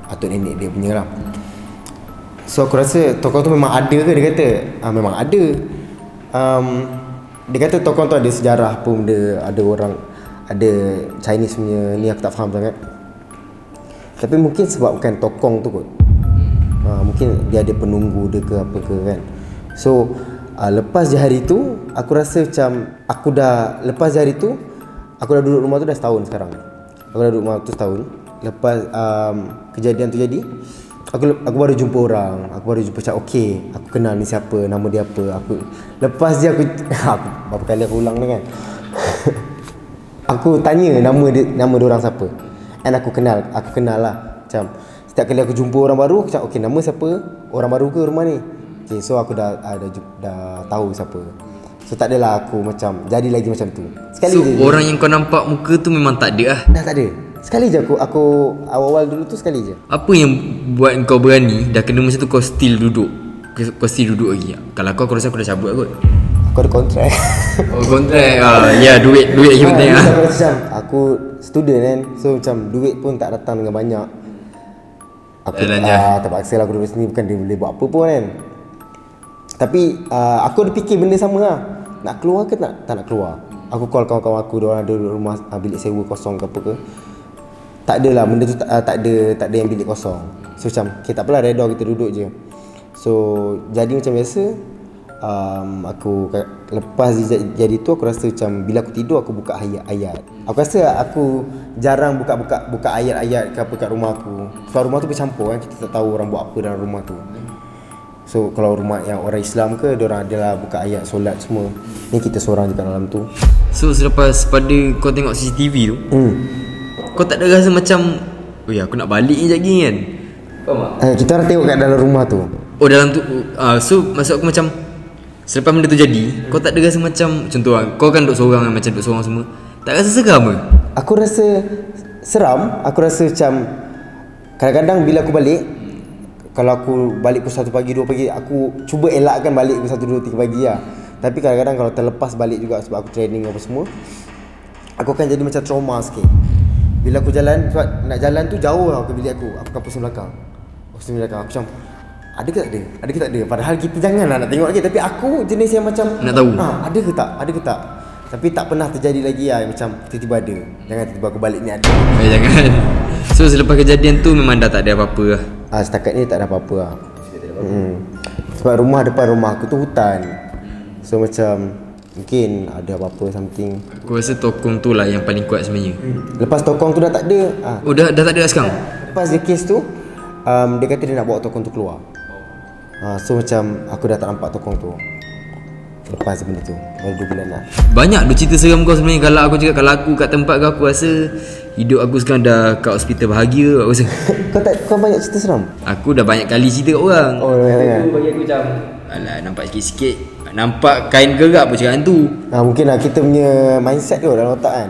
atuk nenek dia punya lah. So aku rasa tokong tu memang ada ke? Dia kata memang ada. Dia kata tokong tu ada sejarah pun, ada orang, ada Chinese punya ni, aku tak faham sangat. Tapi mungkin sebab bukan tokong tu kot. Mungkin dia ada penunggu dia ke apa ke kan. So lepas je hari tu aku rasa macam lepas je hari tu aku dah duduk rumah tu dah setahun sekarang. Aku dah duduk rumah tu setahun. Lepas kejadian tu jadi, aku baru jumpa orang. Aku baru jumpa macam okey, aku kenal ni siapa, nama dia apa. Lepas dia aku berapa kali aku ulang ni kan. Aku tanya nama dia orang siapa. And aku kenal lah. Macam setiap kali aku jumpa orang baru, aku cakap okey, nama siapa? Orang baru ke rumah ni? Okay, so aku dah tahu siapa. So tak adalah aku macam jadi lagi macam tu. Sekali so, je. Orang yang kau nampak muka tu memang tak ada lah? Dah tak ada. Sekali je aku awal-awal dulu tu sekali je. Apa yang buat kau berani dah kena macam tu kau still duduk? Kau still duduk lagi? Kalau aku rasa aku dah cabut kot. Aku ada kontrak. Oh kontrak. Ya duit lagi penting lah. Macam aku student kan. So macam duit pun tak datang dengan banyak. Aku terpaksa lah aku duduk sini. Bukan dia boleh buat apa pun kan. Tapi aku ada fikir benda sama lah. Nak keluar ke tak nak keluar. Aku call kawan-kawan aku, diorang ada rumah bilik sewa kosong ke apa ke. Tak adalah benda tu, tak ada yang bilik kosong. So macam tak apalah, redha kita duduk je. So jadi macam biasa. Aku lepas jadi tu aku rasa macam bila aku tidur aku buka ayat-ayat. Aku rasa aku jarang buka ayat-ayat ke apa kat rumah aku. Sebab rumah tu bercampur kan, kita tak tahu orang buat apa dalam rumah tu. So kalau rumah yang orang Islam ke, diorang adalah buka ayat, solat semua. Ni kita seorang je kat dalam tu. So selepas pada kau tengok CCTV tu, kau tak ada rasa macam aku nak balik ni lagi kan? Faham tak? Kita orang tengok kat dalam rumah tu. Oh dalam tu so maksud aku macam selepas benda tu jadi, kau tak ada rasa macam contoh lah, kau kan duduk seorang kan, macam duduk seorang semua, tak rasa seram ke? Aku rasa seram. Aku rasa macam kadang-kadang bila aku balik, kalau aku balik pukul 1 pagi, 2 pagi, aku cuba elakkan balik pukul 1, 2, 3 pagi lah. Tapi kadang-kadang kalau terlepas balik juga sebab aku training apa semua, aku akan jadi macam trauma sikit. Bila aku jalan, sebab nak jalan tu jauh lah ke bilik aku akan pusing belakang. Aku macam ada ke tak ada. Padahal kita janganlah nak tengok lagi. Tapi aku jenis yang macam nak tahu ada ke tak. Tapi tak pernah terjadi lagi lah. Macam tiba-tiba ada. Jangan tiba-tiba aku balik ni ada. Jangan. So selepas kejadian tu memang dah tak ada apa-apa lah. Setakat ni tak ada apa-apa lah. Sebab depan rumah aku tu hutan. So macam mungkin ada apa-apa something. Aku rasa tokong tu lah yang paling kuat sebenarnya. Lepas tokong tu dah tak ada. Oh dah tak ada dah sekarang? Lepas dia kes tu, dia kata dia nak bawa tokong tu keluar. So macam aku dah tak nampak tokong tu. Lepas benda tu baru 2 bulan lah. Banyak tu cerita seram kau sebenarnya. Kalau aku cakap, kalau aku kat tempat kau, aku rasa hidup aku sekarang dah kat hospital bahagia aku rasa. Kau banyak cerita seram? Aku dah banyak kali cerita kat orang. Oh banyak sangat. Itu bagi aku macam Alah, nampak sikit-sikit. Nampak kain gerak pun cakap hantu. Mungkin lah kita punya mindset tu dalam otak kan.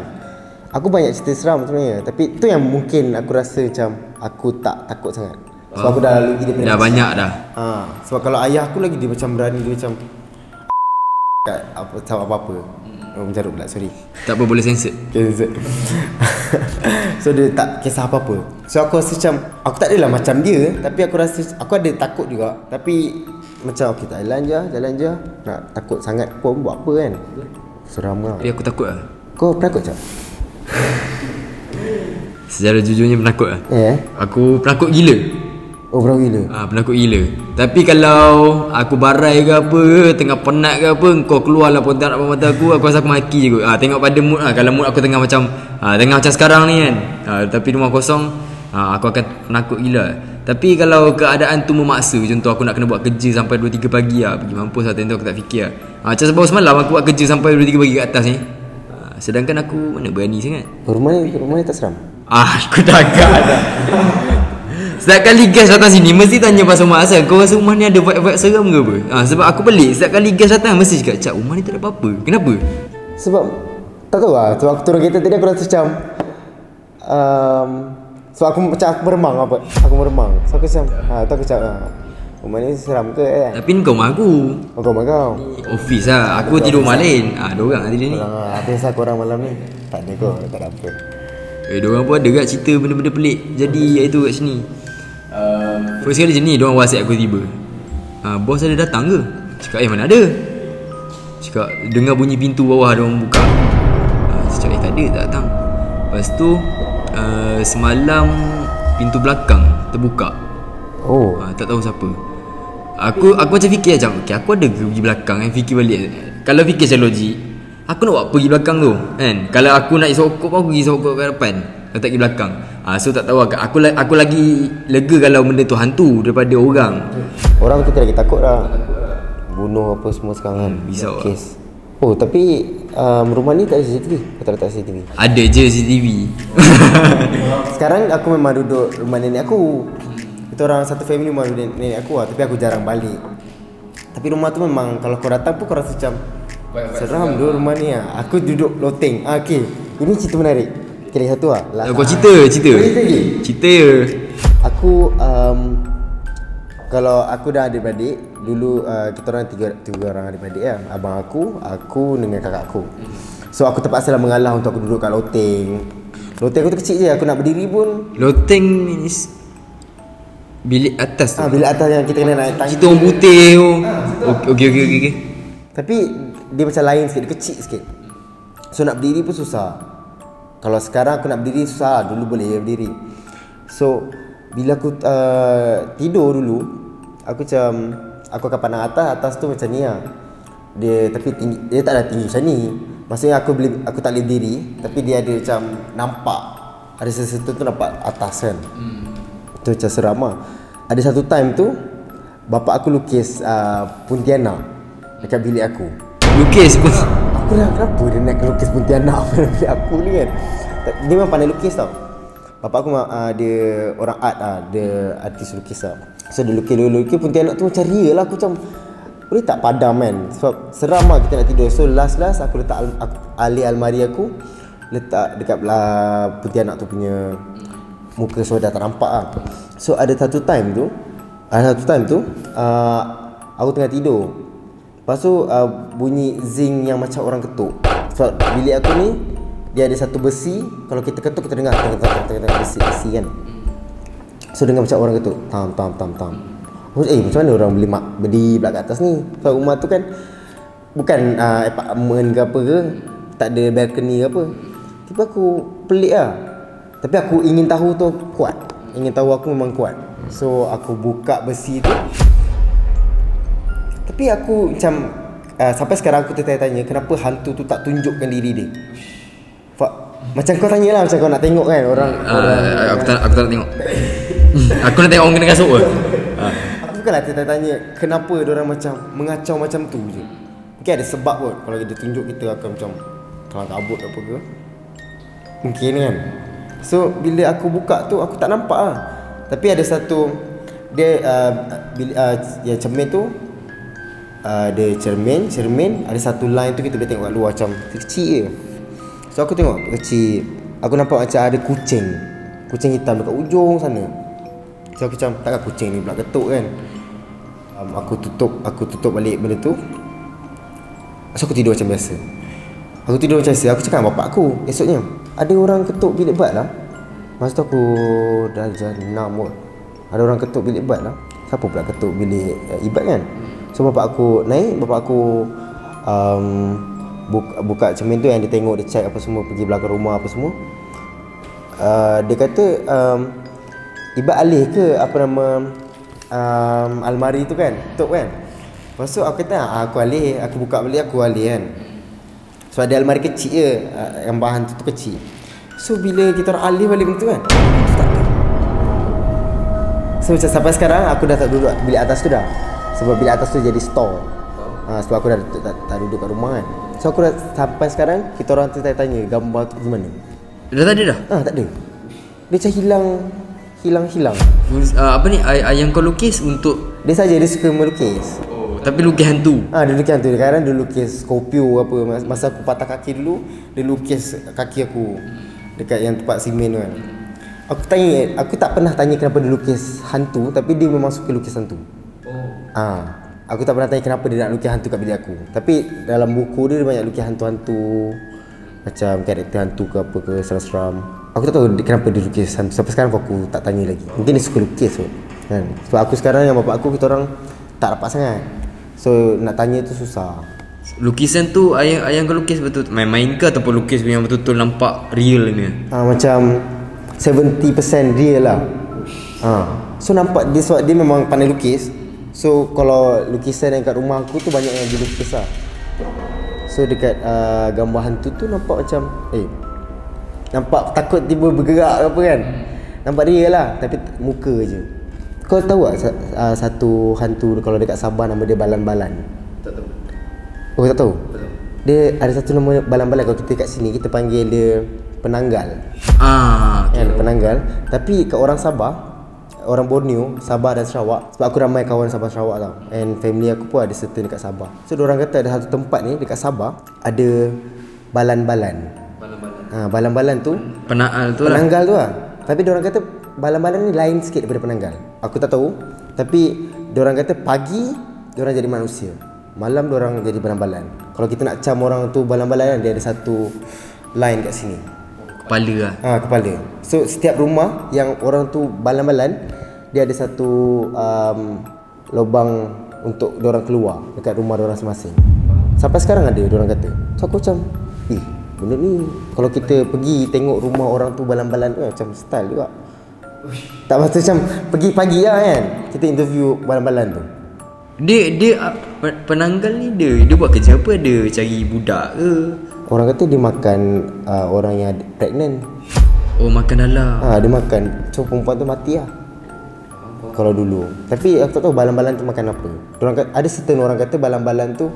Aku banyak cerita seram sebenarnya, tapi tu yang mungkin aku rasa macam aku tak takut sangat. Sebab aku dah lalu dia Dah banyak dah. Sebab kalau ayah aku lagi dia macam berani, dia macam kat apa sama apa-apa. Menjarut pula, sorry. Tak apa, boleh sensor. So dia tak kisah apa-apa. So aku rasa macam aku tak adalah macam dia, tapi aku rasa aku ada takut juga. Tapi macam okey, tak jalan je. Nak takut sangat pun buat apa kan. Seram lah. Tapi aku takut lah. Kau penakut tak? Secara jujurnya penakut lah. Aku penakut gila. Oh, berapa gila? Penakut gila. Tapi kalau aku barai ke apa ke, tengah penat ke apa, kau keluarlah pontianak depan mata aku rasa aku mati je kot. Tengok pada mood lah. Kalau mood aku tengah macam sekarang ni kan, tapi rumah kosong, aku akan penakut gila. Tapi kalau keadaan tu memaksa, contoh aku nak kena buat kerja sampai 2-3 pagi pergi mampus lah, tentu aku tak fikir macam sebab semalam aku buat kerja sampai 2-3 pagi kat atas ni. Sedangkan aku mana berani sangat. Rumah ni tak seram? Aku dah agak dah. Setiap kali guest datang sini mesti tanya pasal rumah asal. Kau rasa rumah ni ada vibe-vibe seram ke apa? Sebab aku pelik. Setiap kali guest datang mesti cakap, "Cak, rumah ni tak ada apa-apa." Kenapa? Sebab tak tahu lah. Sebab aku turun kereta tadi aku rasa macam sebab aku meremang apa? Aku meremang. So aku macam aku cakap rumah ni seram ke kan? Tapi ni kau rumah aku. Oh, kau rumah kau? Office lah. Aku tidur rumah lain. Diorang lah tidur ni. Apa yang saya korang malam ni? Tak ada kau, tak ada apa. Diorang pun ada kat cerita benda-benda pelik jadi iaitu kat sini. First kali macam ni diorang WhatsApp aku tiba. Bos ada datang ke? Cakap mana ada? Cakap dengar bunyi pintu bawah diorang buka. Cakap tak ada, tak datang. Lepas tu semalam pintu belakang terbuka. Tak tahu siapa. Aku macam fikir macam okay, aku ada ke pergi belakang fikir balik. Kalau fikir secara logik, aku nak buat pergi belakang tu kan. Kalau aku nak sokok pun aku pergi sokok kat depan, kalau tak pergi belakang. So tak tahu aku lagi lega kalau benda tu hantu daripada orang. Orang tu lagi takut lah. Bunuh apa semua sekarang kan. Risau lah. Kes. Tapi rumah ni tak ada CCTV? Kau tak letak CCTV? Ada je CCTV. Sekarang aku memang duduk rumah nenek aku. Kita orang satu family rumah nenek aku lah. Tapi aku jarang balik. Tapi rumah tu memang kalau kau datang pun kau rasa macam seram dulu rumah ni lah. Aku duduk loteng. Okay, ini cerita menarik. Okay, satu lah. Kau cerita Cerita je. Aku kalau aku dah adik-beradik. Dulu kita orang tiga orang adik-beradik lah. Abang aku dengan kakak aku. So aku terpaksa lah mengalah untuk aku duduk kat loteng. Loteng aku tu kecil je. Aku nak berdiri pun. Loteng ni bilik atas tu. Bilik atas yang kita kena naik tangga. Cerita orang putih tu. Okey. Tapi dia macam lain sikit. Dia kecil sikit. So nak berdiri pun susah. Kalau sekarang aku nak berdiri susah. Dulu boleh berdiri. So bila aku tidur dulu, aku macam aku akan pandang atas tu macam ni lah. Dia tapi tinggi, dia tak ada tinggi macam ni. Maksudnya aku tak boleh berdiri, tapi dia ada macam nampak ada sesuatu tu nampak atas kan. Itu macam seram lah. Ada satu time tu bapak aku lukis Pontianak dekat bilik aku. Lukis pun. Aku dah kenapa dia nak lukis Pontianak pada bilik aku ni kan. Dia memang pandai lukis tau. Bapak aku dia orang art dia artis lukis tau. So dia lukis Pontianak tu macam real lah. Aku macam boleh tak padam kan. Sebab seram lah kita nak tidur. So last aku letak alih almari aku, letak dekat Pontianak tu punya muka, so dah tak nampak lah. So ada satu time tu aku tengah tidur. Lepas tu bunyi zing yang macam orang ketuk. Sebab bilik aku ni dia ada satu besi. Kalau kita ketuk kita dengar besi kan. So dengar macam orang ketuk tam. Macam mana orang boleh berdiri pula kat atas ni? Sebab rumah tu kan bukan apartment ke apa ke, tak ada balcony ke apa. Tiba aku pelik lah. Tapi aku ingin tahu tu kuat. Ingin tahu aku memang kuat. So aku buka besi tu. Tapi aku macam sampai sekarang aku tertanya-tanya kenapa hantu tu tak tunjukkan diri dia. Macam kau tanya lah, macam kau nak tengok kan orang. Aku tak nak tengok. Aku nak tengok orang kena kasut ke. Aku bukanlah tertanya kenapa diorang macam mengacau macam tu je. Mungkin ada sebab kot. Kalau dia tunjuk kita akan macam kelang kabut apa ke. Mungkin kan. So bila aku buka tu aku tak nampak lah. Tapi ada satu dia yang cermin tu ada cermin ada satu line tu kita boleh tengok kat luar macam kecil je. So aku tengok kecil, aku nampak macam ada kucing hitam dekat ujung sana. So aku macam takkan kucing ni pula ketuk kan. Aku tutup balik benda tu. So aku tidur macam biasa. Aku cakap dengan bapak aku esoknya, ada orang ketuk bilik bad lah. Masa tu aku dah jam 6 kot. Ada orang ketuk bilik bad lah. Siapa pula ketuk bilik ibad kan? So bapak aku naik, buka cermin tu yang dia tengok, dia check apa semua, pergi belakang rumah apa semua. Dia kata ibad alih ke apa nama almari tu kan, tutup kan. Lepas tu aku kata aku alih, aku buka balik aku alih kan. So ada almari kecil je, yang bahan tu kecil. So bila kita orang alih balik benda tu kan, tak ada. So macam sampai sekarang aku dah tak duduk bilik atas tu dah. Sebab bilik atas tu jadi store. Sebab aku dah tak duduk kat rumah kan. So aku dah sampai sekarang kita orang tu tanya gambar tu di mana. Dah tak ada dah? Tak ada. Dia macam hilang. Apa ni yang kau lukis untuk Dia suka melukis. tapi lukis hantu. Dia lukis hantu. Kadang dia lukis Scorpio apa. Masa aku patah kaki dulu, dia lukis kaki aku dekat yang tempat simen tu kan. Aku tak pernah tanya kenapa dia lukis hantu, tapi dia memang suka lukis hantu. Aku tak pernah tanya kenapa dia nak lukis hantu kat bilik aku. Tapi dalam buku dia banyak lukis hantu-hantu, macam karakter hantu ke apa ke, seram-seram. Aku tak tahu kenapa dia lukis hantu. Sampai sekarang aku tak tanya lagi. Mungkin dia suka lukis kot kan. Sebab aku sekarang dengan bapak aku, kita orang tak rapat sangat. So nak tanya tu susah. Lukisan tu yang kau lukis betul main-main ke ataupun lukis yang betul-betul nampak real ni? Macam 70% real lah. So nampak dia, sebab dia memang pandai lukis. So kalau lukisan yang kat rumah aku tu banyak yang dia lukis lah. So dekat gambar hantu tu nampak macam nampak takut tiba bergerak ke apa kan. Nampak real lah, tapi muka je. Kau tahu tak satu hantu kalau dekat Sabah nama dia Balan-Balan? Tak tahu. Oh tak tahu? Tak tahu. Dia ada satu nama Balan-Balan. Kalau kita kat sini kita panggil dia Penanggal. Okay. Penanggal. Tapi kat orang Sabah, orang Borneo, Sabah dan Sarawak, sebab aku ramai kawan Sabah Sarawak tau, and family aku pun ada serta dekat Sabah. So diorang kata ada satu tempat ni dekat Sabah ada Balan-Balan. Balan-Balan tu Penanggal tu lah. Tapi diorang kata Balan-Balan ni lain sikit daripada Penanggal. Aku tak tahu. Tapi diorang kata pagi diorang jadi manusia, malam diorang jadi balan-balan. Kalau kita nak cam orang tu balan-balan, dia ada satu line kat sini, kepala lah. Kepala. So setiap rumah yang orang tu balan-balan, dia ada satu lubang untuk diorang keluar dekat rumah diorang masing-masing. Sampai sekarang ada diorang kata. So aku macam benda ni kalau kita pergi tengok rumah orang tu balan-balan tu macam style juga. Tak maksud macam pergi pagi lah kan, kita interview balan-balan tu. Dia Penanggal ni dia buat kerja apa? Dia cari budak ke? Orang kata dia makan orang yang pregnant. Oh, makan dalam. Dia makan. So perempuan tu mati lah kalau dulu. Tapi aku tak tahu balan-balan tu makan apa. Ada certain orang kata balan-balan tu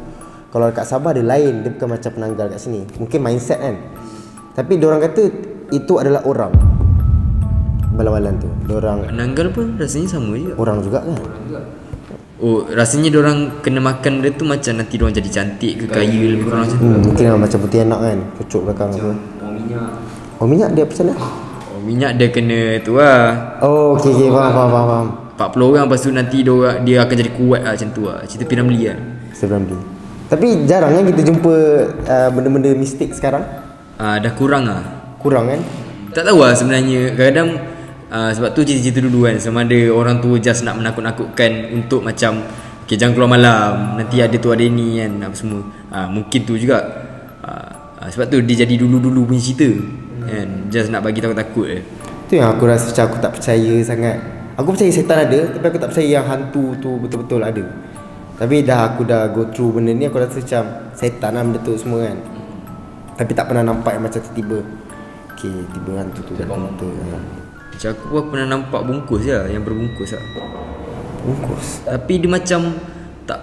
kalau dekat Sabah dia lain, dia bukan macam Penanggal kat sini. Mungkin mindset kan. Tapi diorang kata itu adalah orang. Balan-balan tu diorang. Penanggal pun rasanya sama je. Orang juga kan. Oh, rasanya diorang kena makan dia tu macam nanti diorang jadi cantik ke kaya lebih kurang macam tu. Mungkin lah macam putih anak kan, cucuk belakang apa. Minyak dia macam mana? Minyak dia kena tu lah. Okay, faham. 40 orang, lepas tu nanti dia akan jadi kuat lah, macam tu lah. Cerita P. Ramlee kan. Tapi jarang kan kita jumpa benda-benda mistik sekarang. Dah kurang lah. Kurang kan? Tak tahu lah sebenarnya. Kadang-kadang sebab tu cerita-cerita dulu kan, sama ada orang tu just nak menakut-nakutkan untuk macam jangan keluar malam, nanti ada tu ada ni kan, apa semua. Mungkin tu juga. Sebab tu dia jadi dulu-dulu punya cerita kan, just nak bagi takut-takut je. Tu yang aku rasa macam aku tak percaya sangat. Aku percaya setan ada, tapi aku tak percaya yang hantu tu betul-betul ada. Tapi aku dah go through benda ni, aku rasa macam setan lah benda tu semua kan. Tapi tak pernah nampak yang macam tiba-tiba tiba hantu tu kat mata. Macam aku pun pernah nampak bungkus je, yang berbungkus lah. Bungkus? Tapi dia macam tak,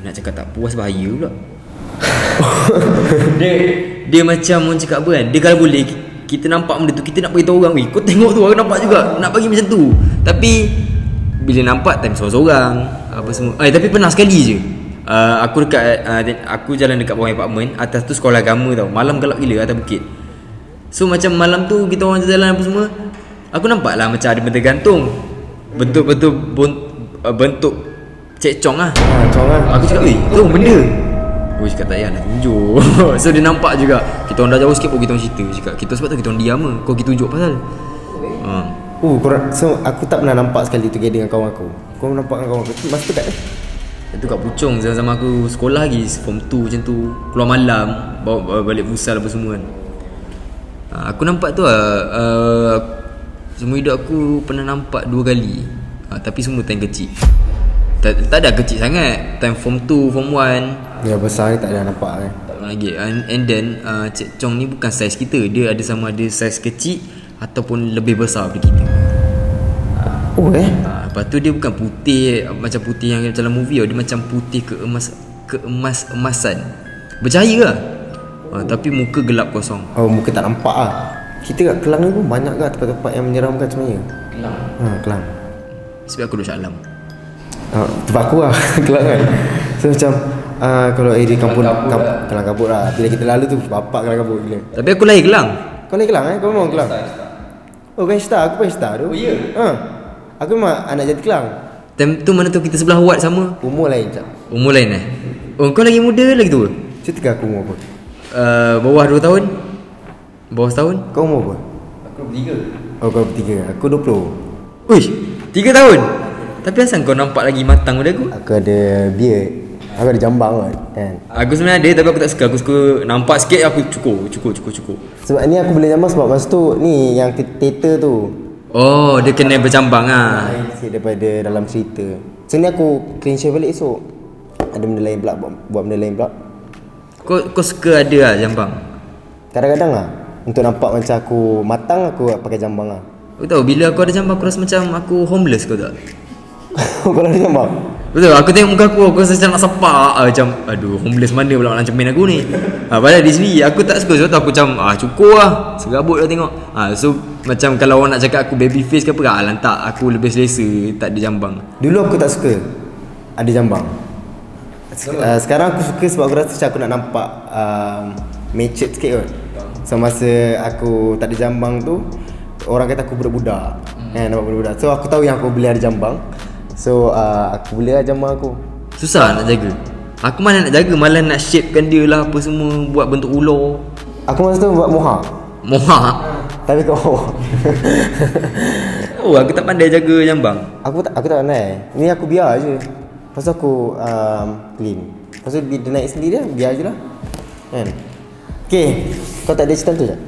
nak cakap tak puas bahaya pula. dia macam orang cakap apa kan, dia kalau boleh kita nampak benda tu, kita nak beritahu orang, kau tengok tu, aku nampak juga, nak bagi macam tu. Tapi bila nampak time seorang-seorang apa semua. Tapi pernah sekali je Aku dekat aku jalan dekat bawah apartment. Atas tu sekolah agama tau. Malam gelap gila atas bukit. So macam malam tu kita orang jalan apa semua, aku nampak lah macam ada benda gantung. Bentuk-bentuk bentuk cekcong lah. Cong lah. Aku cakap, tu benda. Aku cakap tak payah nak tunjuk. So dia nampak juga. Kita orang dah jauh sikit pun kita orang cerita. Cakap kita sebab tu kita orang diam lah. Kau kita tunjuk pasal So aku tak pernah nampak sekali together dengan kawan aku. Kau nampak dengan kawan aku masa tu kat itu kat Puchong zaman aku sekolah lagi form 2 macam tu. Keluar malam bawa balik futsal apa semua kan. Aku nampak tu lah. Semua hidup aku pernah nampak 2 kali. Tapi semua time kecil. Tak ada kecil sangat. Time form 2, form 1. Ya besar ni tak ada nampak kan. Tak pernah lagi. And then Cik Chong ni bukan saiz kita. Dia ada sama ada saiz kecil ataupun lebih besar daripada kita. Lepas tu dia bukan putih macam putih yang dalam movie. Dia macam putih keemas-emasan. Bercahaya lah. Tapi muka gelap kosong. Muka tak nampak lah. Kita kat Kelang ni pun banyak ke tempat-tempat yang menyeramkan sebenarnya. Kelang. Sebab aku duduk Shah Alam. Tempat aku lah. Kelang kan. So macam kalau area kampung Kelang Kabut lah. Bila kita lalu tu bapak Kelang Kabut gila. Tapi aku lahir Kelang. Kau lahir Kelang Kau memang Kelang? Oh kan Star. Aku pun Star tu. Oh ya? Aku memang anak jadi Kelang. Time tu mana tu kita sebelah ward sama. Umur lain macam. Umur lain kau lagi muda lagi tu? Cerita aku umur apa? Bawah 2 tahun. Bawah setahun. Kau umur apa? Aku 23. Kau 23. Aku 20. Uish, 3 tahun. Tapi asal kau nampak lagi matang daripada aku? Aku ada beard. Aku ada jambang kan. Aku sebenarnya ada tapi aku tak suka. Aku suka nampak sikit aku cukur. Sebab ni aku boleh jambang sebab masa tu ni yang teater tu. Oh, dia kena berjambang lah. Sikit daripada dalam cerita. So ni aku clean shave balik esok. Ada benda lain pula, buat benda lain pula. Kau suka ada lah jambang? Kadang-kadang lah. Untuk nampak macam aku matang, aku pakai jambang lah. Kau tahu bila aku ada jambang aku rasa macam aku homeless, kau tak? Kau ada jambang? Betul, aku tengok muka aku rasa macam nak sepak. Macam aduh, homeless mana pula nak cermin aku ni. Padahal di sini aku tak suka. Sebab tu aku macam cukur lah, serabut lah tengok. So macam kalau orang nak cakap aku baby face ke apa, lantak aku lebih selesa tak ada jambang. Dulu aku tak suka ada jambang. Sekarang aku suka sebab aku rasa macam aku nak nampak matured sikit kot. So masa aku tak ada jambang tu, orang kata aku budak-budak nampak budak-budak. So aku tahu yang aku boleh ada jambang. So aku boleh lah jambang aku. Susah nak jaga. Aku malah nak jaga, malah nak shapekan dia lah apa semua, buat bentuk ular. Aku masa tu buat mohak. Tapi kau aku tak pandai jaga jambang. Aku tak pandai. Ni aku biar je. Lepas tu aku clean. Lepas tu dia naik sendiri lah, biar je lah kan. Okay, kau tak ada cerita tu tak?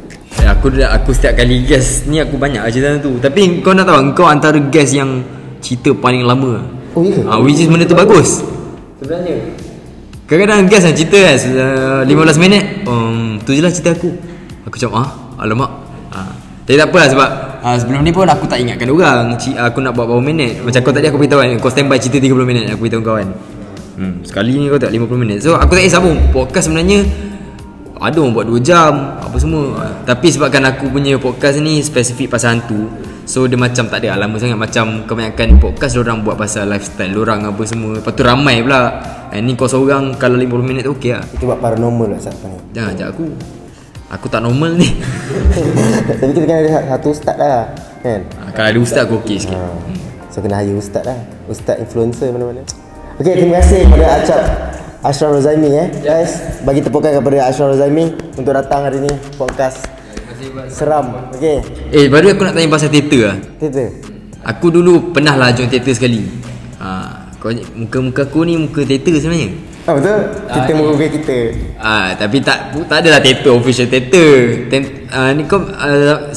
Aku setiap kali guest ni aku banyak cerita tu. Tapi kau nak tahu, kau antara guest yang cerita paling lama. Oh iya ke? Which is benda tu bagus sebenarnya. Kadang-kadang guest yang cerita 15 minit, tu je lah cerita aku. Aku macam alamak. Tapi tak apalah sebab sebelum ni pun aku tak ingatkan orang. Aku nak buat berapa minit. Macam kau tadi aku beritahu kan, kau standby cerita 30 minit. Aku beritahu kau kan, sekali ni kau tak 50 minit. So aku tak kisah pun. Podcast sebenarnya ada orang buat 2 jam apa semua. Tapi sebabkan aku punya podcast ni spesifik pasal hantu, so dia macam tak ada lama sangat. Macam kebanyakan podcast diorang buat pasal lifestyle diorang apa semua. Lepas tu ramai pula. Ni kau seorang kalau 50 minit tu okey lah. Itu buat paranormal lah saat ni. Jangan ajak aku tak normal ni. Tapi kita kena ada satu ustaz lah kan. Kalau ada ustaz aku okey sikit. So kena hire ustaz lah. Ustaz influencer mana-mana. Okay, terima kasih kepada Ashraf Rozaimi guys. Bagi tepukan kepada Ashraf Rozaimi untuk datang hari ni podcast seram. Okay. Baru aku nak tanya pasal teater lah. Teater? Aku dulu pernah lah join teater sekali. Muka-muka aku ni muka teater sebenarnya. Betul? Kita muka kita. Tapi tak adalah teater, official teater. Ni kau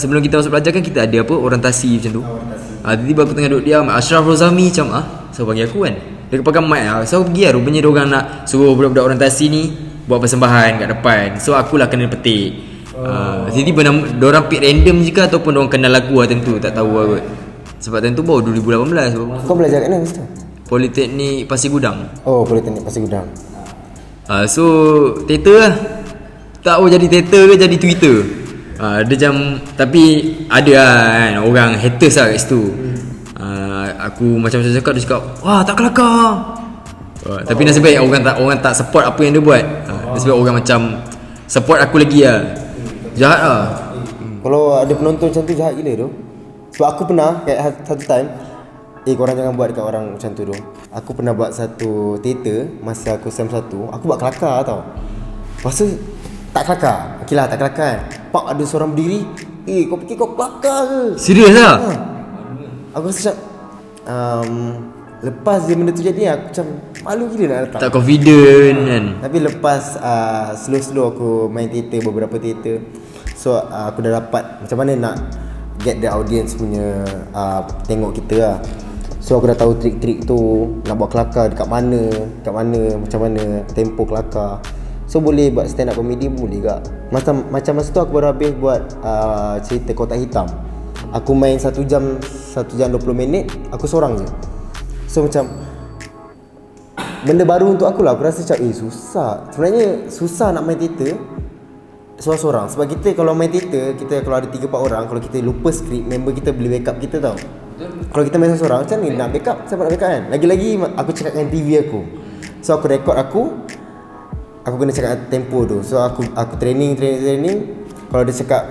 sebelum kita masuk belajar kan kita ada apa, orientasi macam tu. Tiba-tiba aku tengah duduk diam, Ashraf Rozaimi macam so bagi aku kan. Dia pakai mic so aku pergi lah. Rupanya diorang nak suruh budak-budak orientasi ni buat persembahan kat depan. So akulah kena petik. Tiba-tiba diorang pick random je ke ataupun diorang kenal lagu lah tentu. Tak tahu lah kot. Sebab tentu baru 2018. Kau belajar kat mana masa tu? Politeknik Pasir Gudang. Oh, Politeknik Pasir Gudang. So teater lah. Tak tahu jadi teater ke jadi Twitter. Dia macam, tapi ada lah kan orang haters lah kat situ. Aku macam cakap, dia cakap, wah tak kelakar. Tapi nasib baik orang tak support apa yang dia buat. Nasib baik orang macam support aku lagi lah. Jahat lah. Kalau ada penonton macam tu, jahat gila tu. Sebab aku pernah kayak satu time, korang jangan buat dekat orang macam tu tu. Aku pernah buat satu teater masa aku SEM 1. Aku buat kelakar tau. Lepas tu tak kelakar. Okey lah, tak kelakar kan. Pak, ada seorang berdiri, kau fikir kau kelakar ke? Serius lah? Aku rasa macam lepas dia benda tu jadi, aku macam malu gila nak datang. Tak confident kan. Tapi lepas slow-slow aku main teater, beberapa teater, so aku dah dapat macam mana nak get the audience punya tengok kita lah. So aku dah tahu trik-trik tu, nak buat kelakar dekat mana, macam mana tempo kelakar. So boleh buat stand up comedy pun boleh tak. Macam masa tu aku baru habis buat cerita Kotak Hitam. Aku main 1 jam 20 minit, aku seorang je. So macam benda baru untuk aku lah. Aku rasa macam susah. Sebenarnya susah nak main teater seorang-seorang. Sebab kita kalau main teater, kita kalau ada 3-4 orang, kalau kita lupa skrip, member kita boleh backup kita tau. Kalau kita main seorang, macam ni nak backup, siapa nak backup kan? Lagi-lagi aku cakap dengan TV aku. So aku record aku kena cakap tempo tu. So aku training. Kalau dia cakap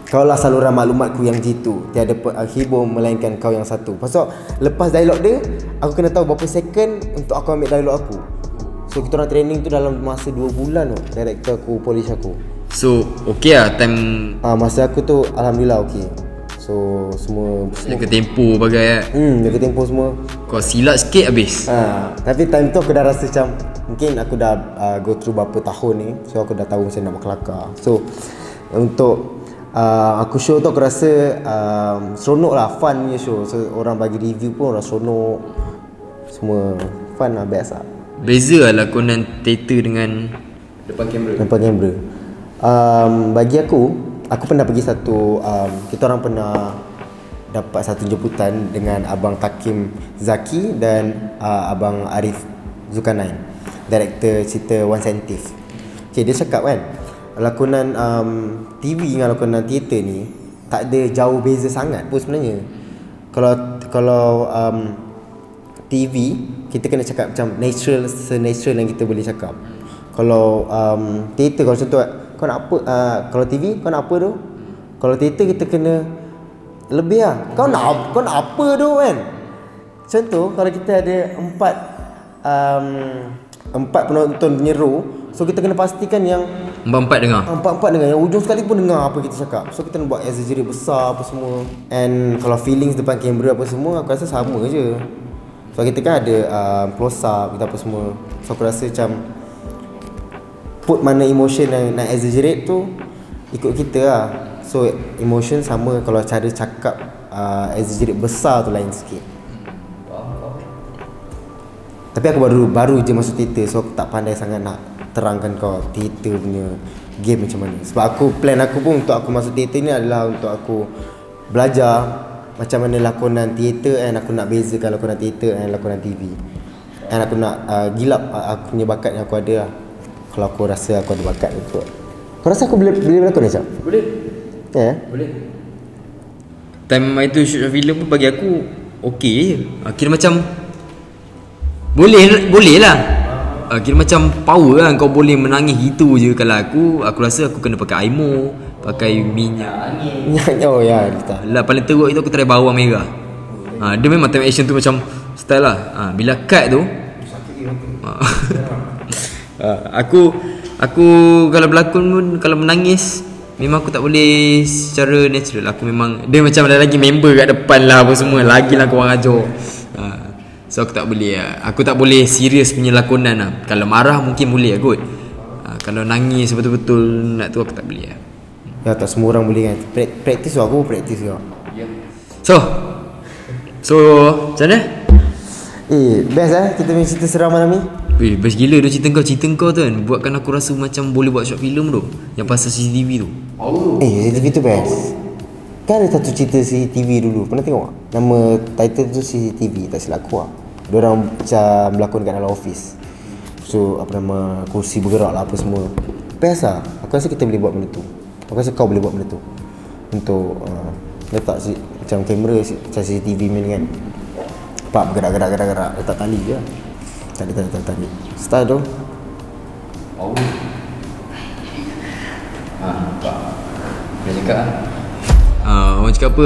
kau lah saluran maklumatku yang jitu, tiada hibur melainkan kau yang satu. Pasal lepas dialog dia, aku kena tahu berapa second untuk aku ambil dialog aku. So kita orang training tu dalam masa 2 bulan tu, director aku, polish aku. So okey lah time masa aku tu alhamdulillah okey. So semua jaga tempo bagai jaga tempo semua. Kau silap sikit habis. Tapi time tu aku dah rasa macam mungkin aku dah go through berapa tahun ni. So aku dah tahu macam nak berkelakar. So untuk aku show tu aku rasa seronok lah, fun punya show. So orang bagi review pun orang seronok, semua fun lah, best lah. Beza lah lakonan teater dengan depan kamera. Bagi aku pernah pergi satu kita orang pernah dapat satu jemputan dengan Abang Takim Zaki dan Abang Arif Zulkarnain, director cerita One Sentif. Okay, dia cakap kan, lakonan TV dengan lakonan teater ni tak ada jauh beza sangat pun sebenarnya. Kalau TV kita kena cakap macam natural, se-natural yang kita boleh cakap. Kalau teater, kalau contoh kau nak apa, kalau TV kau nak apa tu, kalau teater kita kena lebih lah. Kau nak apa tu kan. Contoh kalau kita ada 4 penonton punya row, so kita kena pastikan yang empat dengar. Empat dengar, yang ujung sekali pun dengar apa kita cakap. So kita nak buat exaggerate besar apa semua. And kalau feelings depan kamera apa semua, aku rasa sama je. So kita kan ada close up, kita apa semua. So aku rasa macam put mana emotion yang nak exaggerate tu ikut kita lah. So emotion sama, kalau cara cakap exaggerate besar tu lain sikit. Tapi aku baru je masuk teater, so aku tak pandai sangat nak terangkan kau teater punya game macam mana. Sebab plan aku pun untuk aku masuk teater ni adalah untuk aku belajar macam mana lakonan teater, and aku nak bezakan lakonan teater dan lakonan TV. And aku nak gilap aku punya bakat yang aku ada lah. Kalau aku rasa aku ada bakat untuk. Kau rasa aku boleh berlakon Syah? Boleh. Ya? Boleh. Time itu shoot filem pun bagi aku okey je. Kira macam boleh lah. Kira macam power lah, kau boleh menangis gitu je. Kalau aku rasa aku kena pakai aimo, pakai minyak Oh ya, betul. lah. Paling teruk itu aku try bawang merah. Dia memang time action tu macam style lah. Bila cut tu aku kalau berlakon pun, kalau menangis memang aku tak boleh secara natural. Aku memang, dia macam ada lagi member kat depan lah apa semua, lagi lah korang ajar. So aku tak boleh lah. Aku tak boleh serius punya lakonan lah. Kalau marah mungkin boleh lah kot. Kalau nangis betul-betul nak tu, aku tak boleh lah. Ya, tak semua orang boleh kan. Praktis aku pun praktis juga. So macam mana? Best lah kita punya cerita seram malam ni. Best gila tu cerita kau tu kan. Buatkan aku rasa macam boleh buat short film tu, yang pasal CCTV tu. CCTV tu best. Kan ada satu cerita CCTV dulu, pernah tengok tak? Nama title tu CCTV, tak silap aku lah. Diorang macam berlakon kat dalam office. So apa nama, kursi bergerak lah apa semua. Best lah. Aku rasa kita boleh buat benda tu. Aku rasa kau boleh buat benda tu. Untuk letak macam kamera macam CCTV main kan. Nampak bergerak-gerak letak tali je. Tali. Start tu. Oh. Nampak. Dia cakap orang cakap apa,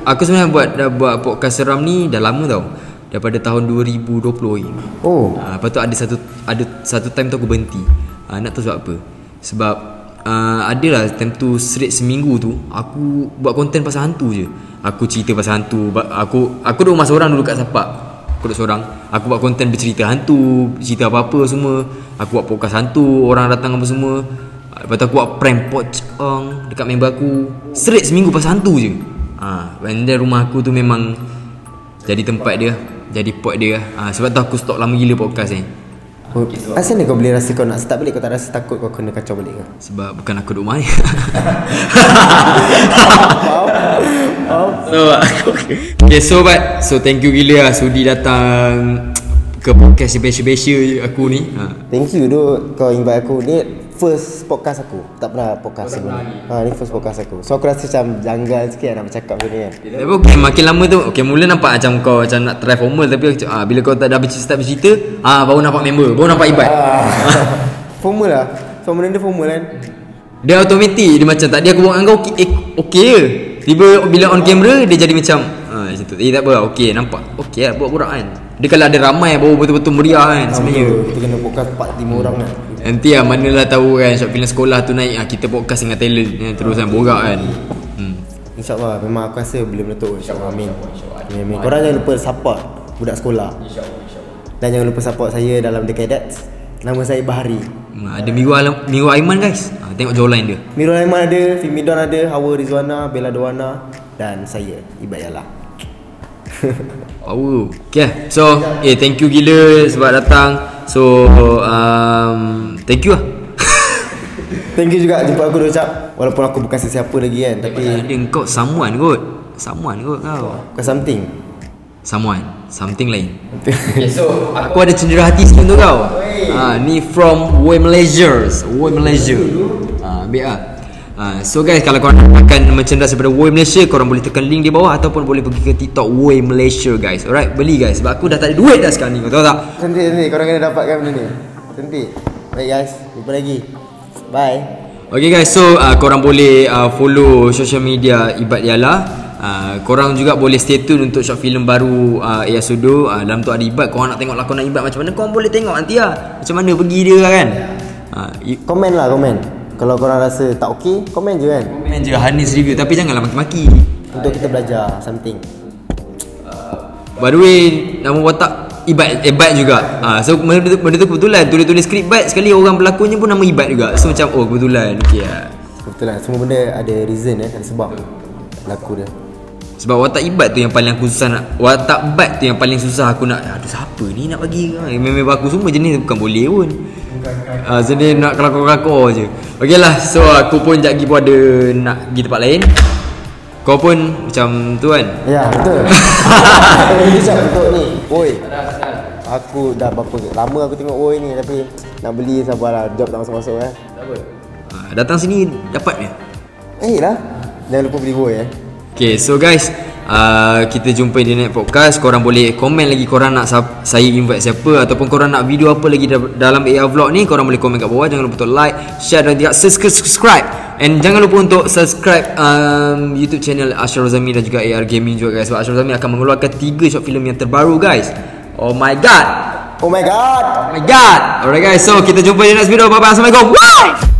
aku sebenarnya dah buat podcast seram ni dah lama tau. Daripada tahun 2020 lagi. Oh. Lepas tu ada satu time tu aku berhenti. Nak tahu sebab apa? Sebab adalah time tu straight seminggu tu aku buat konten pasal hantu je. Aku cerita pasal hantu. Aku duduk rumah seorang dulu kat Sapak. Aku duduk seorang. Aku buat konten bercerita hantu, cerita apa-apa semua. Aku buat podcast hantu, orang datang apa semua. Lepas tu aku buat prank pocong dekat member aku. Straight seminggu pasal hantu je. And then rumah aku tu memang jadi tempat dia, jadi pot dia. Sebab tu aku stop lama gila podcast ni. Asal ni kau boleh rasa kau nak start balik, kau tak rasa takut kau kena kacau balik ke? Sebab bukan aku duduk rumah ni. So thank you gila lah sudi datang ke podcast special aku ni. Thank you tu kau invite aku. Ni first podcast aku. Tak pernah podcast sebelum. Ni first podcast aku. So aku rasa macam janggal sikit nak bercakap macam ni kan. Tapi okay, makin lama tu mula nampak macam kau macam nak try formal, tapi bila kau tak dah start bercerita, baru nampak member, baru nampak Ibat. Formal lah. So benda dia formal kan. Dia automatik, dia macam tadi aku buat dengan kau okey je. Tiba bila on camera dia jadi macam macam tu. Tak apa, okey nampak. Okey lah buat borak kan. Dia kalau ada ramai baru betul-betul meriah kan sebenarnya. Kita kena podcast 4-5 orang kan. Nanti manalah tahu kan short film sekolah tu naik, kita podcast dengan talent terus kan borak kan. InsyaAllah memang aku rasa boleh meletup. InsyaAllah amin. Korang jangan lupa support budak sekolah. Dan jangan lupa support saya dalam The Cadets. Nama saya Bahari. Ada Miro Aiman guys. Tengok jawline dia. Miro Aiman ada, Fimidon ada, Hawa Rizwana, Bella Doana dan saya Ibat Yala. Power. Okay, so thank you gila sebab datang. So thank you lah. Thank you juga jumpa aku dah ucap. Walaupun aku bukan sesiapa lagi kan, tapi ada kau someone kot kau. Bukan something lain. Okay, so aku ada cendera hati sikit untuk kau. Ni from Way Malaysia. Ambil lah. So guys, kalau korang akan merchandise daripada Way Malaysia, korang boleh tekan link di bawah ataupun boleh pergi ke TikTok Way Malaysia guys. Alright, beli guys. Sebab aku dah tak ada duit dah sekarang ni, kau tahu tak? Cantik, korang kena dapatkan benda ni. Cantik. Baik guys, jumpa lagi. Bye. Okay guys, so korang boleh follow social media Ibat Yala. Korang juga boleh stay tune untuk short film baru Ayah Sudo. Dalam tu ada Ibat. Korang nak tengok lakonan Ibat macam mana, korang boleh tengok nanti lah macam mana pergi dia kan. Komen lah, komen. Kalau korang rasa tak okey, komen je kan. Komen je Hanis review, tapi janganlah maki-maki. Untuk kita belajar something. By the way, nama watak Ibat juga. So benda tu kebetulan tulis skrip Ibat, sekali orang pelakonnya pun nama Ibat juga. So macam kebetulan. Okey lah. Kebetulan semua benda ada reason ada sebab laku dia. Sebab watak Ibat tu yang paling aku susah nak. Watak Bat tu yang paling susah aku nak. Aduh siapa ni nak bagi. Memang aku semua jenis bukan boleh pun. So dia nak kelakor-kelakor je. Okey lah, so aku pun sekejap lagi pun ada nak pergi tempat lain. Kau pun macam tu kan? Ya betul. Ini siapa betul ni. Oi, aku dah berapa lama aku tengok Oi ni, tapi nak beli sabarlah, job tak masuk-masuk Tak apa. Datang sini dapat ni. Lah. Jangan lupa beli Oi Okay, so guys, kita jumpa di next podcast. Korang boleh komen lagi korang nak saya invite siapa, ataupun korang nak video apa lagi dalam AR Vlog ni. Korang boleh komen kat bawah. Jangan lupa untuk like, share dan juga subscribe. And jangan lupa untuk subscribe YouTube channel Ashraf Zami dan juga AR Gaming juga guys. Sebab Ashraf Zami akan mengeluarkan 3 short film yang terbaru guys. Oh my god. Alright guys, so kita jumpa di next video. Bye bye. Assalamualaikum. Bye.